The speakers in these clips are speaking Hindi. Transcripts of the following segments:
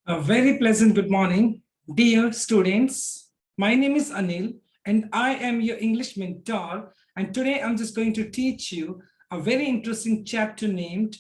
A very pleasant good morning, dear students. My name is Anil, and I am your English mentor. And today I'm just going to teach you a very interesting chapter named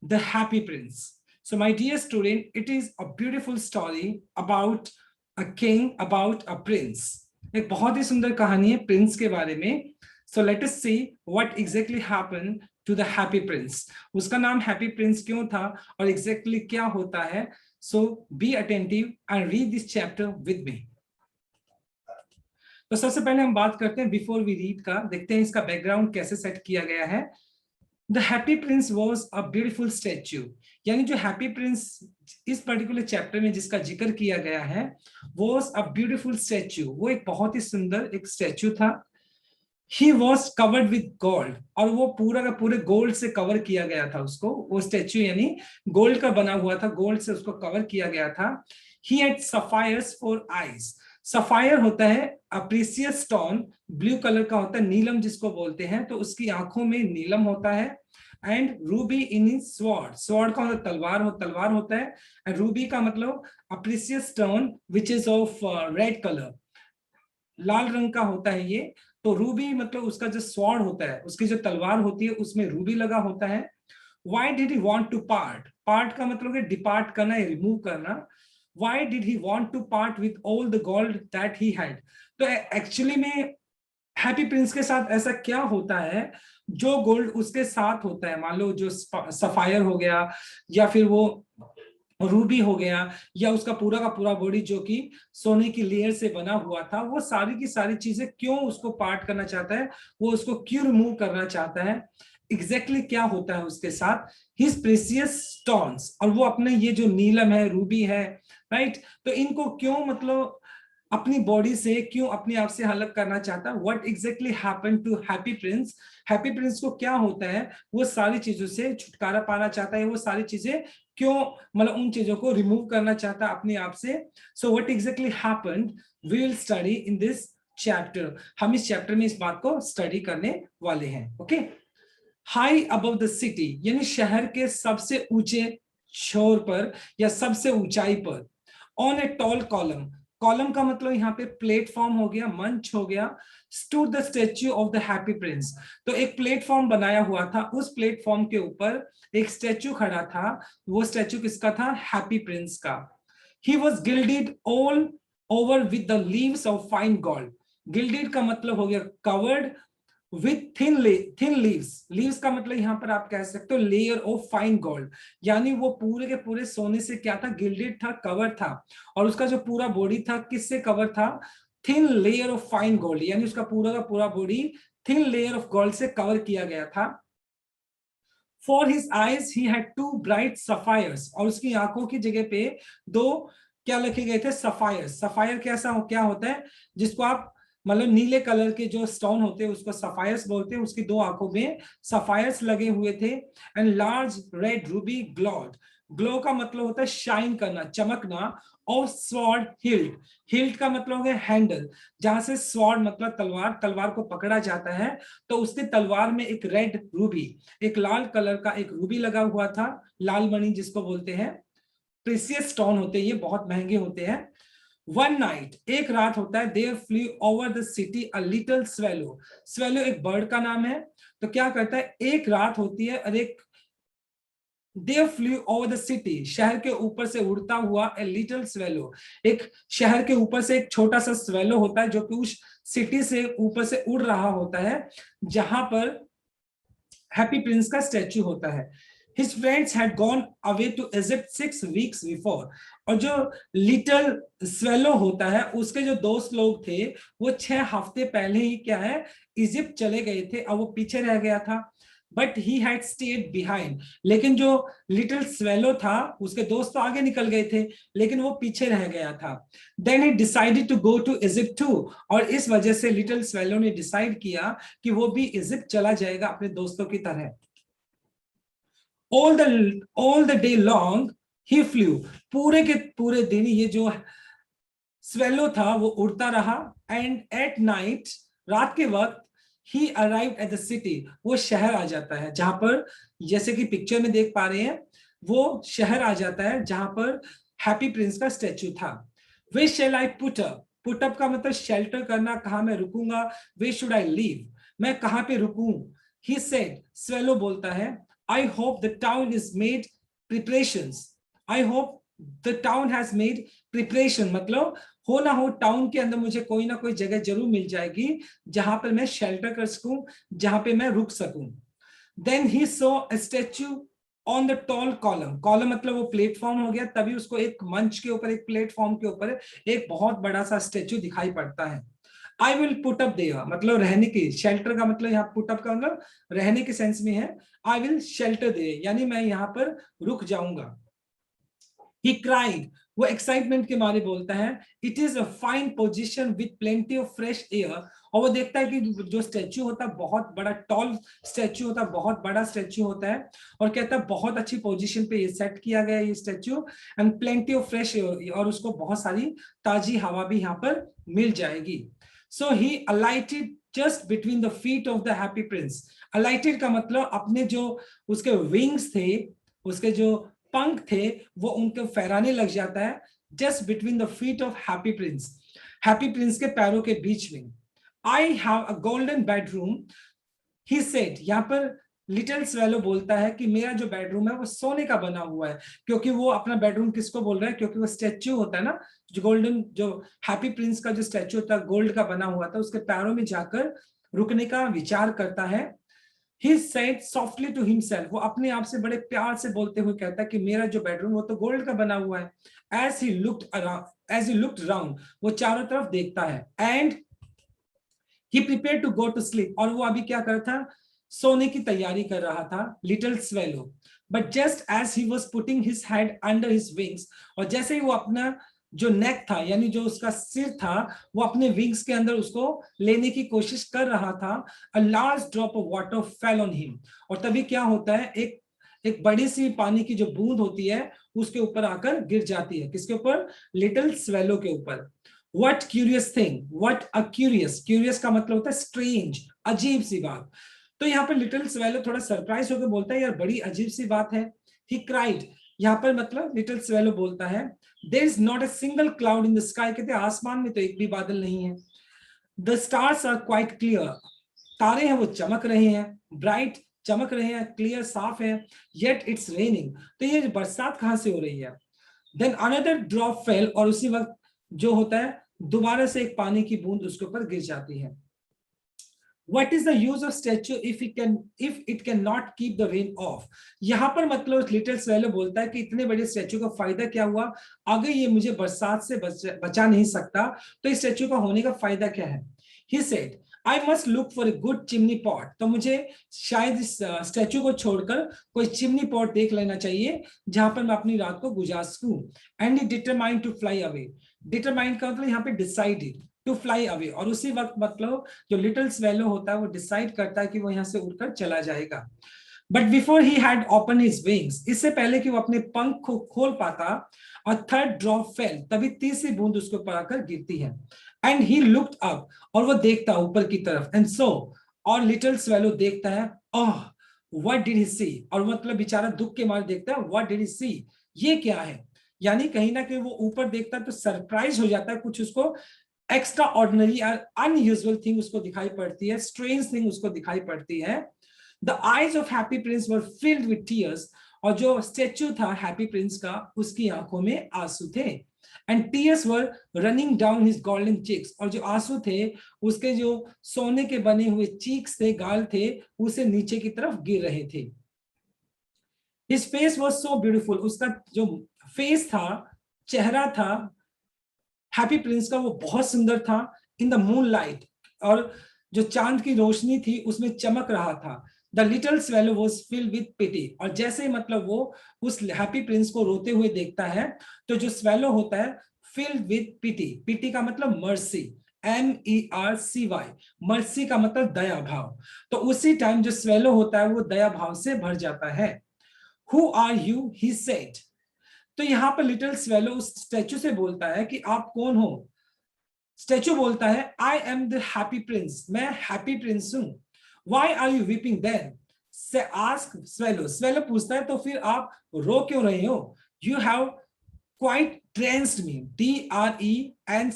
The Happy Prince. So, my dear student, it is a beautiful story about a king, about a prince. एक बहुत ही सुंदर कहानी है प्रिंस के बारे में. So let us see what exactly happened to the happy prince. उसका नाम happy prince क्यों था और exactly क्या होता है. So be attentive and read this chapter with me. तो सबसे पहले हम बात करते हैं बिफोर वी रीड का, देखते हैं इसका बैकग्राउंड कैसे सेट किया गया है. The happy Prince was a beautiful statue, यानी जो हैप्पी प्रिंस इस पर्टिकुलर चैप्टर में जिसका जिक्र किया गया है वॉज अ ब्यूटिफुल स्टैच्यू, वो एक बहुत ही सुंदर एक स्टैच्यू था. He was covered with gold, और वो पूरा का पूरे गोल्ड से कवर किया गया था उसको, वो स्टैच्यू यानी गोल्ड का बना हुआ था, गोल्ड से उसको कवर किया गया था. He had sapphires for eyes. Sapphire होता है अ प्रीशियस स्टोन, ब्लू कलर का होता है, नीलम जिसको बोलते हैं, तो उसकी आंखों में नीलम होता है. And ruby in his sword, sword का मतलब तलवार होता है. एंड रूबी का मतलब a precious stone which is of red colour, लाल रंग का होता है ये. तो रूबी मतलब उसका जो स्वॉर्ड होता है, उसकी जो तलवार होती है उसमें रूबी लगा होता है. Why did he want to part? Part का मतलब है डिपार्ट करना या रिमूव करना. Why did he want to part with all the gold that he had? तो एक्चुअली में हैप्पी प्रिंस के साथ ऐसा क्या होता है, जो गोल्ड उसके साथ होता है, मान लो जो सफायर हो गया या फिर वो रूबी हो गया या उसका पूरा का पूरा बॉडी जो कि सोने की लेयर से बना हुआ था, वो सारी की सारी चीजें क्यों उसको पार्ट करना चाहता है, वो उसको क्यों रिमूव करना चाहता है, एग्जैक्टली क्या होता है उसके साथ. हिज प्रेशियस स्टोन्स, और वो अपने ये जो नीलम है, रूबी है, राइट, तो इनको क्यों मतलब अपनी बॉडी से क्यों अपने आप से अलग करना चाहता है. What exactly happened to Happy Prince, Happy Prince को क्या होता है, वो सारी चीजों से छुटकारा पाना चाहता है, वो सारी चीजें क्यों मतलब उन चीजों को रिमूव करना चाहता है अपने आप से. So what exactly happened we will study in this chapter. हम इस चैप्टर में इस बात को स्टडी करने वाले हैं. Okay. High above the city, यानी शहर के सबसे ऊंचे छोर पर या सबसे ऊंचाई पर. On a tall column, column का मतलब यहाँ पे प्लेटफॉर्म हो गया, मंच हो गया. Stood the statue of the happy Prince, तो एक प्लेटफॉर्म बनाया हुआ था, उस प्लेटफॉर्म के ऊपर एक स्टेच्यू खड़ा था. वो स्टेच्यू किसका था? हैप्पी प्रिंस का. He was gilded all over with the leaves of fine gold. Gilded का मतलब हो गया covered with thin leaves. Leaves का मतलब यहां पर आप कह सकते हो लेयर ऑफ फाइन गोल्ड, यानी वो पूरे के पूरे सोने से क्या था? गिल्डेड था, कवर था. और उसका जो पूरा बॉडी था किससे कवर था? Thin layer of fine gold, यानी उसका पूरा का पूरा body thin layer of gold से कवर किया गया था. For his eyes he had two bright sapphires, और उसकी आंखों की जगह पे दो क्या लिखे गए थे? सफायर्स. सफायर कैसा क्या होता है? जिसको आप मतलब नीले कलर के जो स्टोन होते हैं उसको सफायर्स बोलते हैं. उसकी दो आंखों में सफायर्स लगे हुए थे. And large red Ruby glowed, glow का मतलब होता है शाइन करना, चमकना. और स्वॉर्ड हिल्ट, हिल्ट का मतलब है हैंडल, जहां से स्वॉर्ड मतलब तलवार, तलवार को पकड़ा जाता है. तो उसके तलवार में एक रेड रूबी, एक लाल कलर का एक रूबी लगा हुआ था, लाल मणि जिसको बोलते हैं. प्रीशियस स्टोन होते हैं ये, बहुत महंगे होते हैं. वन नाइट, एक रात होता है, there flew over the city a little swallow. Swallow एक बर्ड का नाम है. तो क्या करता है, एक रात होती है और एक there flew over the city, शहर के ऊपर से उड़ता हुआ ए लिटिल स्वेलो. एक शहर के ऊपर से एक छोटा सा स्वेलो होता है जो कि उस सिटी से ऊपर से उड़ रहा होता है जहां पर हैप्पी प्रिंस का स्टैच्यू होता है. His friends had gone away to Egypt 6 weeks before. और जो लिटिल स्वेलो होता है उसके जो दोस्त लोग थे वो 6 हफ्ते पहले ही क्या है, इजिप्ट चले गए थे, और वो पीछे रह गया था. But he had state behind, लेकिन जो लिटिल स्वेलो था उसके दोस्त तो आगे निकल गए थे लेकिन वो पीछे रह गया था. Then he decided to go to Egypt too, और इस वजह से लिटिल स्वेलो ने डिसाइड किया कि वो भी इजिप्ट चला जाएगा अपने दोस्तों की तरह. all the day long he flew, पूरे के पूरे दिन ये जो स्वेलो था वो उड़ता रहा. एंड एट नाइट, रात के वक्त, ही अराइव्ड एट द सिटी, वो शहर आ जाता है जहां पर, जैसे कि पिक्चर में देख पा रहे हैं, वो शहर आ जाता है जहां पर हैप्पी प्रिंस का स्टैचू था। Where shall I put up, put up का मतलब शेल्टर करना, कहां मैं रुकूंगा, वे शुड आई लीव, मैं कहां पे रुकूं। ही सेड, स्वेलो बोलता है, I hope the town is made preparations, I hope the town has made preparation, मतलब हो ना हो टाउन के अंदर मुझे कोई ना कोई जगह जरूर मिल जाएगी जहां पर मैं शेल्टर कर सकूं, जहां पे मैं रुक सकूं। Then he saw a statue on the tall column, column मतलब वो प्लेटफॉर्म हो गया, तभी उसको एक मंच के ऊपर, एक प्लेटफॉर्म के ऊपर एक बहुत बड़ा सा स्टैच्यू दिखाई पड़ता है। I will put up there, मतलब रहने की, शेल्टर का मतलब यहाँ पुट अप का मतलब रहने के सेंस में है। आई विल शेल्टर दे, यानी मैं यहाँ पर रुक जाऊंगा। He cried, वो एक्साइटमेंट के मारे बोलता है, it is a fine position with plenty of fresh air. और वो देखता है कि जो स्टैच्यू होता है बहुत बड़ा, टॉल स्टैच्यू होता है, बहुत बड़ा स्टैच्यू होता है, और कहता है बहुत अच्छी पोजीशन पे ये सेट किया गया है ये statue, and plenty of fresh air, और उसको बहुत सारी ताजी हवा भी यहाँ पर मिल जाएगी। So he alighted just between the feet of the happy prince. Alighted का मतलब अपने जो उसके विंग्स थे, उसके जो पंख थे, वो उनको फहराने लग जाता है just between the feet of happy Prince, Happy Prince के पैरों के बीच में। I have a golden bedroom, he said, यहाँ पर लिटिल स्वेलो बोलता है कि मेरा जो बेडरूम है वो सोने का बना हुआ है, क्योंकि वो अपना बेडरूम किसको बोल रहा है, क्योंकि वो स्टैच्यू होता है ना, जो गोल्डन, जो हैप्पी प्रिंस का जो स्टैच्यू होता है गोल्ड का बना हुआ था, उसके पैरों में जाकर रुकने का विचार करता है। He said softly to himself, वो अपने आप से बड़े प्यार से बोलते हुए कहता है कि मेरा जो बेडरूम वो तो गोल्ड का बना हुआ है। As he looked around, as he looked round, वो चारों तरफ देखता है, and he prepared to go to sleep, और वो अभी क्या कर रहा था, सोने की तैयारी कर रहा था, little swallow. But just as he was putting his head under his wings, और जैसे ही वो अपना जो नेक था, यानी जो उसका सिर था, वो अपने विंग्स के अंदर उसको लेने की कोशिश कर रहा था, a large drop of water fell on him, और तभी क्या होता है, एक बड़ी सी पानी की जो बूंद होती है उसके ऊपर आकर गिर जाती है, किसके ऊपर, लिटिल स्वेलो के ऊपर। What curious thing, what a curious, curious का मतलब होता है strange, अजीब सी बात। तो यहाँ पर लिटिल स्वेलो थोड़ा सरप्राइज होकर बोलता है, यार बड़ी अजीब सी बात है। He cried, यहाँ पर मतलब लिटिल स्वेलो बोलता है, there is not a single cloud in the sky, कहते आसमान में तो एक भी बादल नहीं है। The stars are quite clear, तारे हैं वो चमक रहे हैं, bright चमक रहे हैं, क्लियर साफ है, yet it's raining, तो ये बरसात कहां से हो रही है। Then another drop fell, और उसी वक्त जो होता है दोबारा से एक पानी की बूंद उसके ऊपर गिर जाती है। What is the use of statue if it cannot keep the rain off? यहाँ पर मतलब लिटिल स्वेलो बोलता है कि इतने बड़े स्टैच्यू का फायदा क्या हुआ, अगर ये मुझे बरसात से बचा नहीं सकता तो इस स्टैच्यू का होने का फायदा क्या है। He said, I must look for a good chimney pot, तो मुझे शायद इस स्टैच्यू को छोड़कर कोई चिमनी पॉट देख लेना चाहिए जहां पर मैं अपनी रात को गुजार सकूं। And he determined to fly away, determined का मतलब यहाँ पे डिसाइडेड टू फ्लाई अवे, और उसी वक्त मतलब जो लिटिल स्वेलो होता है वो डिसाइड करता है कि वो यहाँ से उड़कर चला जाएगा। But before he had open his wings, इससे पहले कि वो अपने पंख को खोल पाता, और थर्ड ड्रॉप फेल, तभी तीसरी बूंद उसके ऊपर आकर गिरती है। एंड ही लुक्ड अप, और वो देखता ऊपर की तरफ, एंड सो, और लिटिल स्वेलो देखता है, ओह व्हाट डिड ही सी, और मतलब बेचारा दुख के मारे देखता है, व्हाट डिड ही सी, ये क्या है, यानी कहीं ना कहीं वो ऊपर देखता है तो सरप्राइज हो जाता है, कुछ उसको एक्स्ट्रा ऑर्डिनरी और अनयूजुअल थिंग उसको दिखाई पड़ती है, स्ट्रेंज थिंग उसको दिखाई पड़ती है। The eyes of happy Prince were filled with tears, और जो स्टेच्यू था हैप्पी प्रिंस का उसकी आंखों में आंसू थे। And tears were running down his golden cheeks, और जो आंसू थे उसके जो सोने के बने हुए चीक्स थे, गाल थे, उसे नीचे की तरफ गिर रहे थे। His face was so beautiful, उसका जो फेस था, चेहरा था हैप्पी प्रिंस का, वो बहुत सुंदर था। इन द मून लाइट, और जो चांद की रोशनी थी उसमें चमक रहा था। The little swallow was filled with pity, और जैसे ही मतलब वो उस हैप्पी प्रिंस को रोते हुए देखता है तो जो स्वेलो होता है फिल्ड विथ पिटी, पिटी का मतलब मर्सी, MERCY, मर्सी का मतलब दया भाव। तो उसी टाइम जो स्वेलो होता है वो दया भाव से भर जाता है। Who are you, he said, तो यहां पर लिटिल स्वेलो उस स्टैचू से बोलता है कि आप कौन हो। स्टैचू बोलता है, I am the happy Prince, मैं हैप्पी प्रिंस हूं। Why are you weeping then, ask swallow, swallow पूछता है तो फिर आप रो क्यों रहे हो। You have quite drenched me, DRENCHED,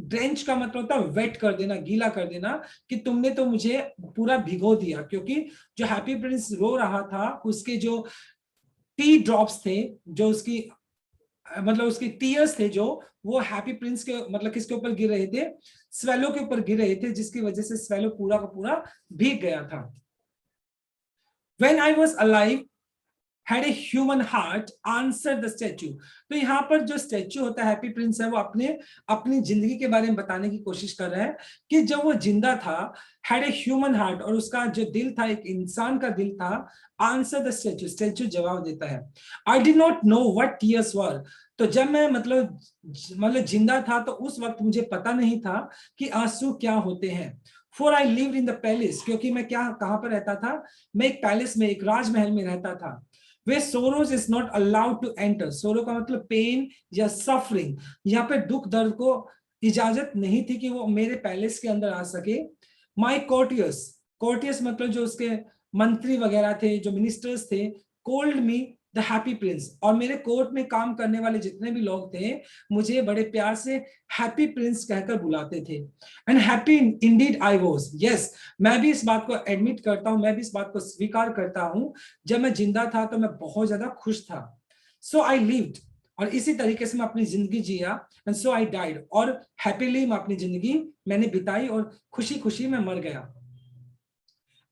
drench का मतलब होता है वेट कर देना, गीला कर देना, कि तुमने तो मुझे पूरा भिगो दिया। क्योंकि जो हैप्पी प्रिंस रो रहा था, उसके जो टी ड्रॉप्स थे, जो उसकी मतलब उसके टीयर्स थे, जो वो हैप्पी प्रिंस के मतलब किसके ऊपर गिर रहे थे, स्वेलो के ऊपर गिर रहे थे, जिसकी वजह से स्वेलो पूरा का पूरा भीग गया था। When I was alive had a human heart, answer the statue। तो यहाँ पर जो स्टैच्यू होता है हैप्पी प्रिंस है, वो अपनी जिंदगी के बारे में बताने की कोशिश कर रहा है कि जब वो जिंदा था, had a human heart, और उसका जो दिल था एक इंसान का दिल था, आंसर द स्टैच्यू, स्टैच्यू जवाब देता है, I did not know what tears were. तो जब मैं मतलब जिंदा था, तो उस वक्त मुझे पता नहीं था कि आंसू क्या होते हैं। For I lived in the palace, क्योंकि मैं कहाँ पर रहता था, मैं एक पैलेस में, एक राजमहल में रहता था। Where sorrows is not allowed to enter, sorrow का मतलब पेन या सफरिंग, यहाँ पे दुख दर्द को इजाजत नहीं थी कि वो मेरे पैलेस के अंदर आ सके। माई कोर्टियर्स, कोर्टियर्स मतलब जो उसके मंत्री वगैरह थे, जो मिनिस्टर्स थे, cold me the happy Prince, और मेरे कोर्ट में काम करने वाले जितने भी लोग थे, मुझे बड़े प्यार से हैप्पी प्रिंस कहकर बुलाते थे। And happy Indeed I was, yes, मैं भी इस बात को एडमिट करता हूं, मैं भी इस बात को स्वीकार करता हूं, जब मैं जिंदा था तो मैं बहुत ज्यादा खुश था। सो आई लिव्ड, और इसी तरीके से मैं अपनी जिंदगी जिया, एंड सो आई डाइड, और हैप्पीली मैं अपनी जिंदगी मैंने बिताई, और खुशी खुशी मैं मर गया।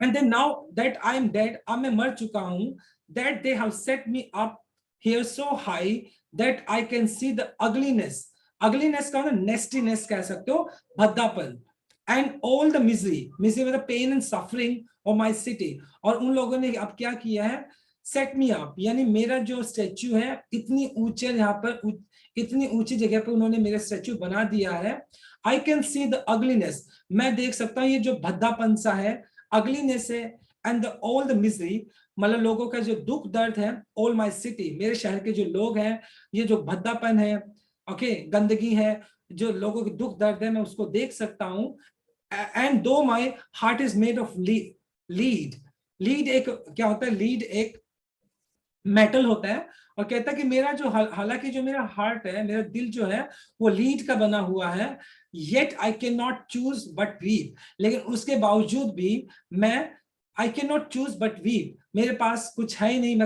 And then now that I am dead, अब मैं मर चुका हूं, that they have set me up here so high that I can see the ugliness, ugliness का मतलब नेस्टीनेस कह सकते हो, भद्दापन, and all the misery, misery मतलब pain and suffering of my city, और उन लोगों ने अब क्या किया है, सेट मी अप, यानी मेरा जो स्टेच्यू है इतनी ऊंचे यहाँ पर, इतनी ऊंची जगह पर उन्होंने मेरा स्टेच्यू बना दिया है। आई कैन सी द अगलीनेस, मैं देख सकता हूँ ये जो भद्दापन सा है, अगलीनेस है, and the all the misery, मतलब लोगों का जो दुख दर्द है, ऑल माई सिटी, मेरे शहर के जो लोग हैं, ये जो भद्दापन है, ओके, गंदगी है, जो लोगों के दुख दर्द है, मैं उसको देख सकता हूँ। एंड दो my heart is made of lead, lead एक क्या होता है, लीड एक मेटल होता है, और कहता है कि मेरा जो हालांकि जो मेरा हार्ट है, मेरा दिल जो है वो लीड का बना हुआ है, yet I can not choose but weep, लेकिन उसके बावजूद भी मैं, आई can not choose but weep, मेरे पास कुछ है ही नहीं,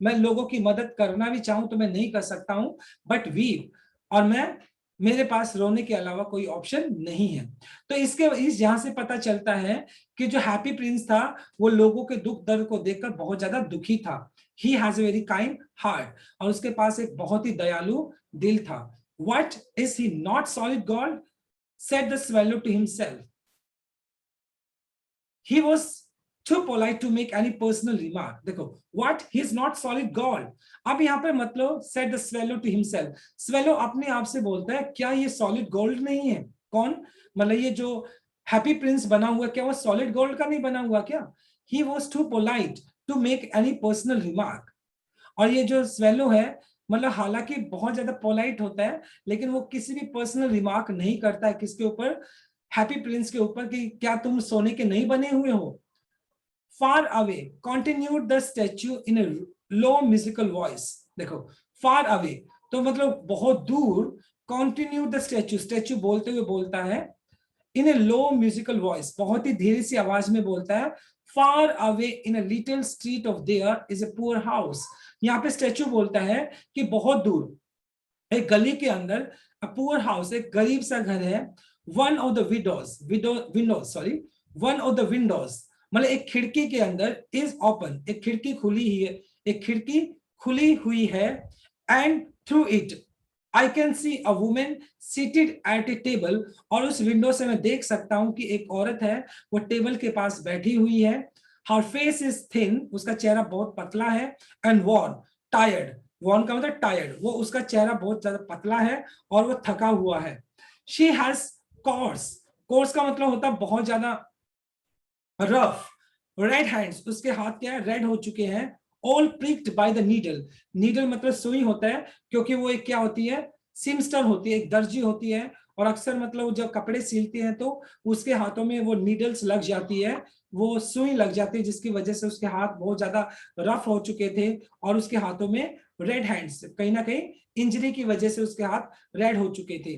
मैं लोगों की मदद करना भी चाहूं तो मैं नहीं कर सकता हूं, बट वीप, और मेरे पास रोने के अलावा कोई ऑप्शन नहीं है। तो इस यहां से पता चलता है कि जो हैप्पी प्रिंस था, वो लोगों के दुख दर्द को देखकर बहुत ज्यादा दुखी था। He has a very kind heart, और उसके पास एक बहुत ही दयालु दिल था। What is he not solid God? Said the swallow to himself. He was too polite to make any personal remark. देखो, what he is not solid God. अब यहाँ पर मतलब said the swallow to himself. Swallow अपने आप से बोलता है, क्या ये solid gold नहीं है? कौन? मतलब ये जो हैप्पी प्रिंस बना हुआ, क्या वो सॉलिड गोल्ड का नहीं बना हुआ क्या? He was too polite to make any personal remark. और ये जो स्वेलो है, मतलब हालांकि बहुत ज्यादा पोलाइट होता है, लेकिन वो किसी भी पर्सनल रिमार्क नहीं करता है किसके ऊपर, हैप्पी प्रिंस के ऊपर, कि क्या तुम सोने के नहीं बने हुए हो। Far away continued the statue in a low musical voice, देखो फार अवे तो मतलब बहुत दूर, कंटिन्यू द स्टैच्यू, स्टैच्यू बोलते हुए बोलता है, इन ए लो म्यूजिकल वॉइस, बहुत ही धीरे सी आवाज में बोलता है, far away in a little street of their is a poor house. यहाँ पे स्टैच्यू बोलता है कि बहुत दूर एक गली के अंदर अ पुअर हाउस, एक गरीब सा घर है, one of the Windows sorry one of the Windows, मतलब एक खिड़की के अंदर इज ओपन, एक खिड़की खुली ही है, एक खिड़की खुली हुई है, and through it I can C a women seated at A table, और उस विंडो से मैं देख सकता हूं कि एक औरत है, वो टेबल के पास बैठी हुई है। हर फेस इज थिन, उसका चेहरा बहुत पतला है, एंड वॉर्न टायर्ड, वॉर्न का मतलब टायर्ड, वो उसका चेहरा बहुत ज्यादा पतला है और वो थका हुआ है। शी हैज कोर्स, कोर्स का मतलब होता है बहुत ज्यादा रफ, रेड हैंड्स, उसके हाथ क्या है, रेड हो चुके हैं, all pricked by the needle, needle मतलब सुई होता है, क्योंकि वो एक क्या होती है, सिमस्टर होती है, एक दर्जी होती है, और अक्सर मतलब जब कपड़े सिलते हैं तो उसके हाथों में वो नीडल्स लग जाती है, वो सुई लग जाती है, जिसकी वजह से उसके हाथ बहुत ज्यादा रफ हो चुके थे और उसके हाथों में रेड हैंड्स, कहीं ना कहीं इंजरी की वजह से उसके हाथ रेड हो चुके थे।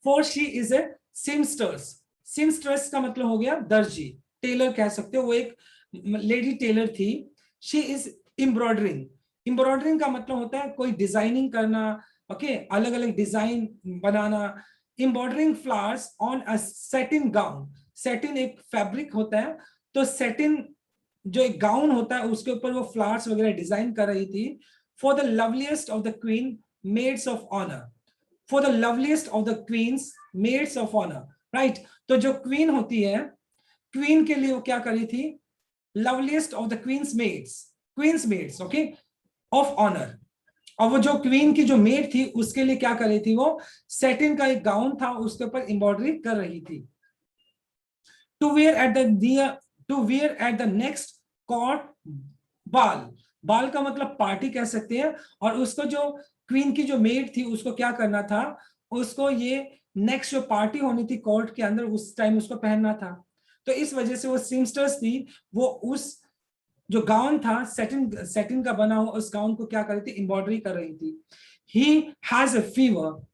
For she is a seamstress, seamstress का मतलब हो गया दर्जी, टेलर कह सकते हो, वो एक लेडी टेलर थी। She is embroidering, एम्ब्रॉयडरिंग का मतलब होता है कोई डिजाइनिंग करना, ओके, अलग अलग design banana. Embroidering flowers on a satin gown, satin एक फैब्रिक होता है, तो सेटिन जो एक गाउन होता है उसके ऊपर वो फ्लावर्स वगैरह डिजाइन कर रही थी। For the loveliest of the queen maids of honour, for the loveliest of the queen's maids of honour, right. तो जो क्वीन होती है, क्वीन के लिए वो क्या करी थी, loveliest of the queen's maids, okay, of honour. और वो जो क्वीन की जो मेड थी उसके लिए क्या कर रही थी, वो सेटिन का एक गाउन था उसके ऊपर एम्ब्रॉयडरी कर रही थी। To wear at the next court ball, ball का मतलब पार्टी कह सकते हैं, और उसको जो क्वीन की जो मेड थी उसको क्या करना था, उसको ये नेक्स्ट जो पार्टी होनी थी कोर्ट के अंदर उस टाइम उसको पहनना था। तो इस वजह से वो सीमस्टर्स थी, वो उस जो गाउन था सेटिन का बना हुआ उस गाउन को क्या कर रही थी, एम्ब्रॉयडरी कर रही थी। He has a fever,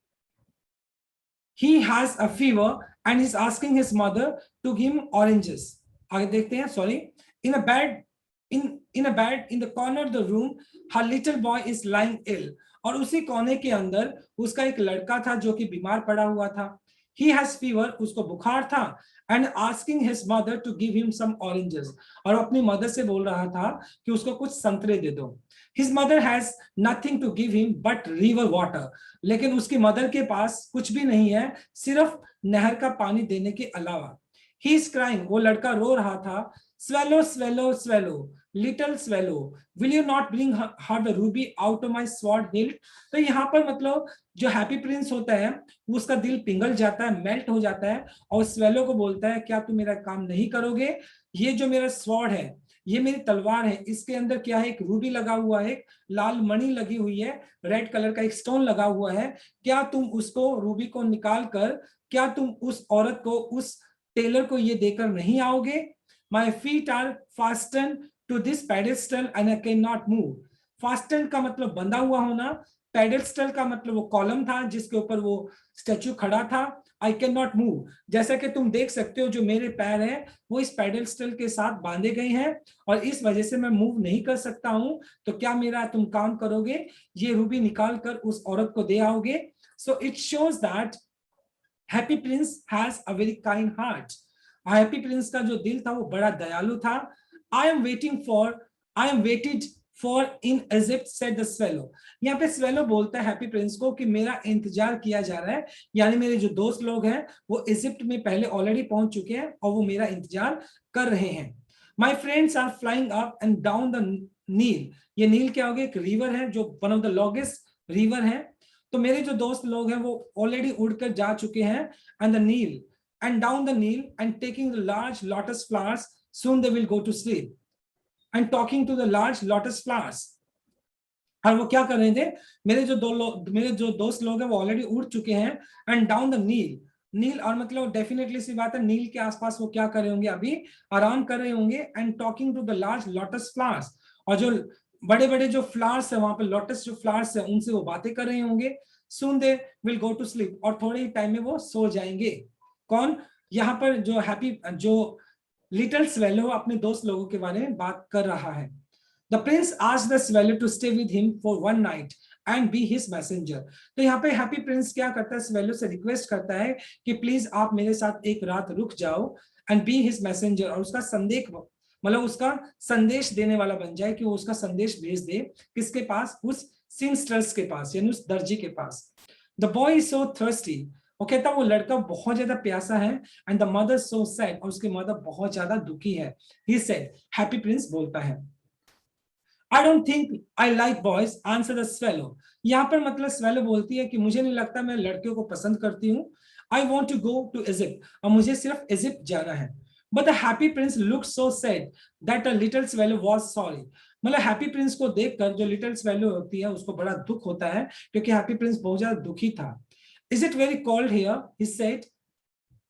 he has a fever and he's asking his mother to give him oranges। आगे देखते हैं, sorry, in a bed in the corner of the room her little boy is lying ill। और उसी कोने के अंदर उसका एक लड़का था जो कि बीमार पड़ा हुआ था। he has fever, उसको बुखार था, and asking his mother to give him some oranges, और अपनी मदर से बोल रहा था कि उसको कुछ संतरे दे दो। his mother has nothing to give him but river water, लेकिन उसकी मदर के पास कुछ भी नहीं है सिर्फ नहर का पानी देने के अलावा। ही इज क्राइंग, वो लड़का रो रहा था। Swallow swallow swallow little swallow will you not bring her the Ruby out of my sword hilt. तो यहाँ पर मतलब जो हैप्पी प्रिंस होता है उसका दिल पिघल जाता है, मेल्ट हो जाता है, और स्वेलो को बोलता है क्या तुम मेरा काम नहीं करोगे, ये जो मेरा स्वॉर्ड है, ये मेरी तलवार है, इसके अंदर क्या है, एक रूबी लगा हुआ है, एक लाल मणि लगी हुई है, रेड कलर का एक स्टोन लगा हुआ है, क्या तुम उसको रूबी को निकाल कर, क्या तुम उस औरत को, उस टेलर को ये देकर नहीं आओगे। My feet are fasten to this pedestal and I can not move. Fasten का मतलब बंधा हुआ होना, पेडेस्टल का मतलब वो कॉलम था जिसके ऊपर वो स्टैचू खड़ा था। आई कैन नॉट मूव, जैसा कि तुम देख सकते हो जो मेरे पैर हैं वो इस पेडेस्टल के साथ बांधे गए हैं और इस वजह से मैं मूव नहीं कर सकता हूं, तो क्या मेरा तुम काम करोगे, ये रूबी निकाल कर उस औरत को दे आओगे। सो it shows that happy Prince has a very kind heart. Happy Prince का जो दिल था वो बड़ा दयालु था। I am waited for in Egypt said the swallow. यहाँ पे स्वेलो बोलता है हैप्पी प्रिंस को कि मेरा इंतजार किया जा रहा है, यानी मेरे जो दोस्त लोग हैं वो इजिप्ट में पहले ऑलरेडी पहुंच चुके हैं और वो मेरा इंतजार कर रहे हैं। My friends are flying up and down the Nile. ये नील क्या हो गया, एक रिवर है जो one of the longest river है। तो मेरे जो दोस्त लोग हैं वो ऑलरेडी उड़कर जा चुके हैं, and the Nile and down the Nile and taking the large lotus flowers, soon they will go to sleep, and talking to the large lotus flowers। और वो क्या कर रहे थे, मेरे जो दोस्त लोग हैं वो ऑलरेडी उड़ चुके हैं, एंड डाउन द नील, नील और मतलब डेफिनेटली सी बात है नील के आसपास वो क्या कर रहे होंगे, अभी आराम कर रहे होंगे, and talking to the large lotus flowers, और जो बड़े बड़े जो फ्लावर्स है वहां पे लोटस जो फ्लावर्स है उनसे वो बातें कर रहे होंगे। Soon they will go to sleep, और थोड़े ही टाइम में वो सो जाएंगे। कौन, यहाँ पर जो लिटिल स्वेलो अपने दोस्त लोगों के बारे में बात कर रहा है। The prince asked the swallow to stay with him for one night and be his messenger। तो यहाँ पे हैप्पी प्रिंस क्या करता है, स्वेलो से रिक्वेस्ट करता है कि प्लीज आप मेरे साथ एक रात रुक जाओ, एंड बी हिज मैसेंजर, और उसका संदेश मतलब उसका संदेश देने वाला बन जाए, कि वो उसका संदेश भेज दे किसके पास, उस सीमस्टर्स के पास, यानी उस दर्जी के पास। The boy is so thirsty, वो कहता वो लड़का बहुत ज्यादा प्यासा है, and the mother so sad, और उसकी मदर बहुत ज्यादा दुखी है। ही सेड, हैप्पी प्रिंस बोलता है, I don't think I like boys, answer the swallow। यहाँ पर मतलब स्वेलो बोलती है कि मुझे नहीं लगता मैं लड़कियों को पसंद करती हूँ। I want to go to Egypt, और मुझे सिर्फ इजिप्ट जाना है। But the happy prince looked so sad that the little swallow was sorry। मतलब हैप्पी प्रिंस को देखकर जो लिटिल स्वेलो होती है उसको बड़ा दुख होता है, क्योंकि हैप्पी प्रिंस बहुत ज्यादा दुखी था। Is it very cold here? He said.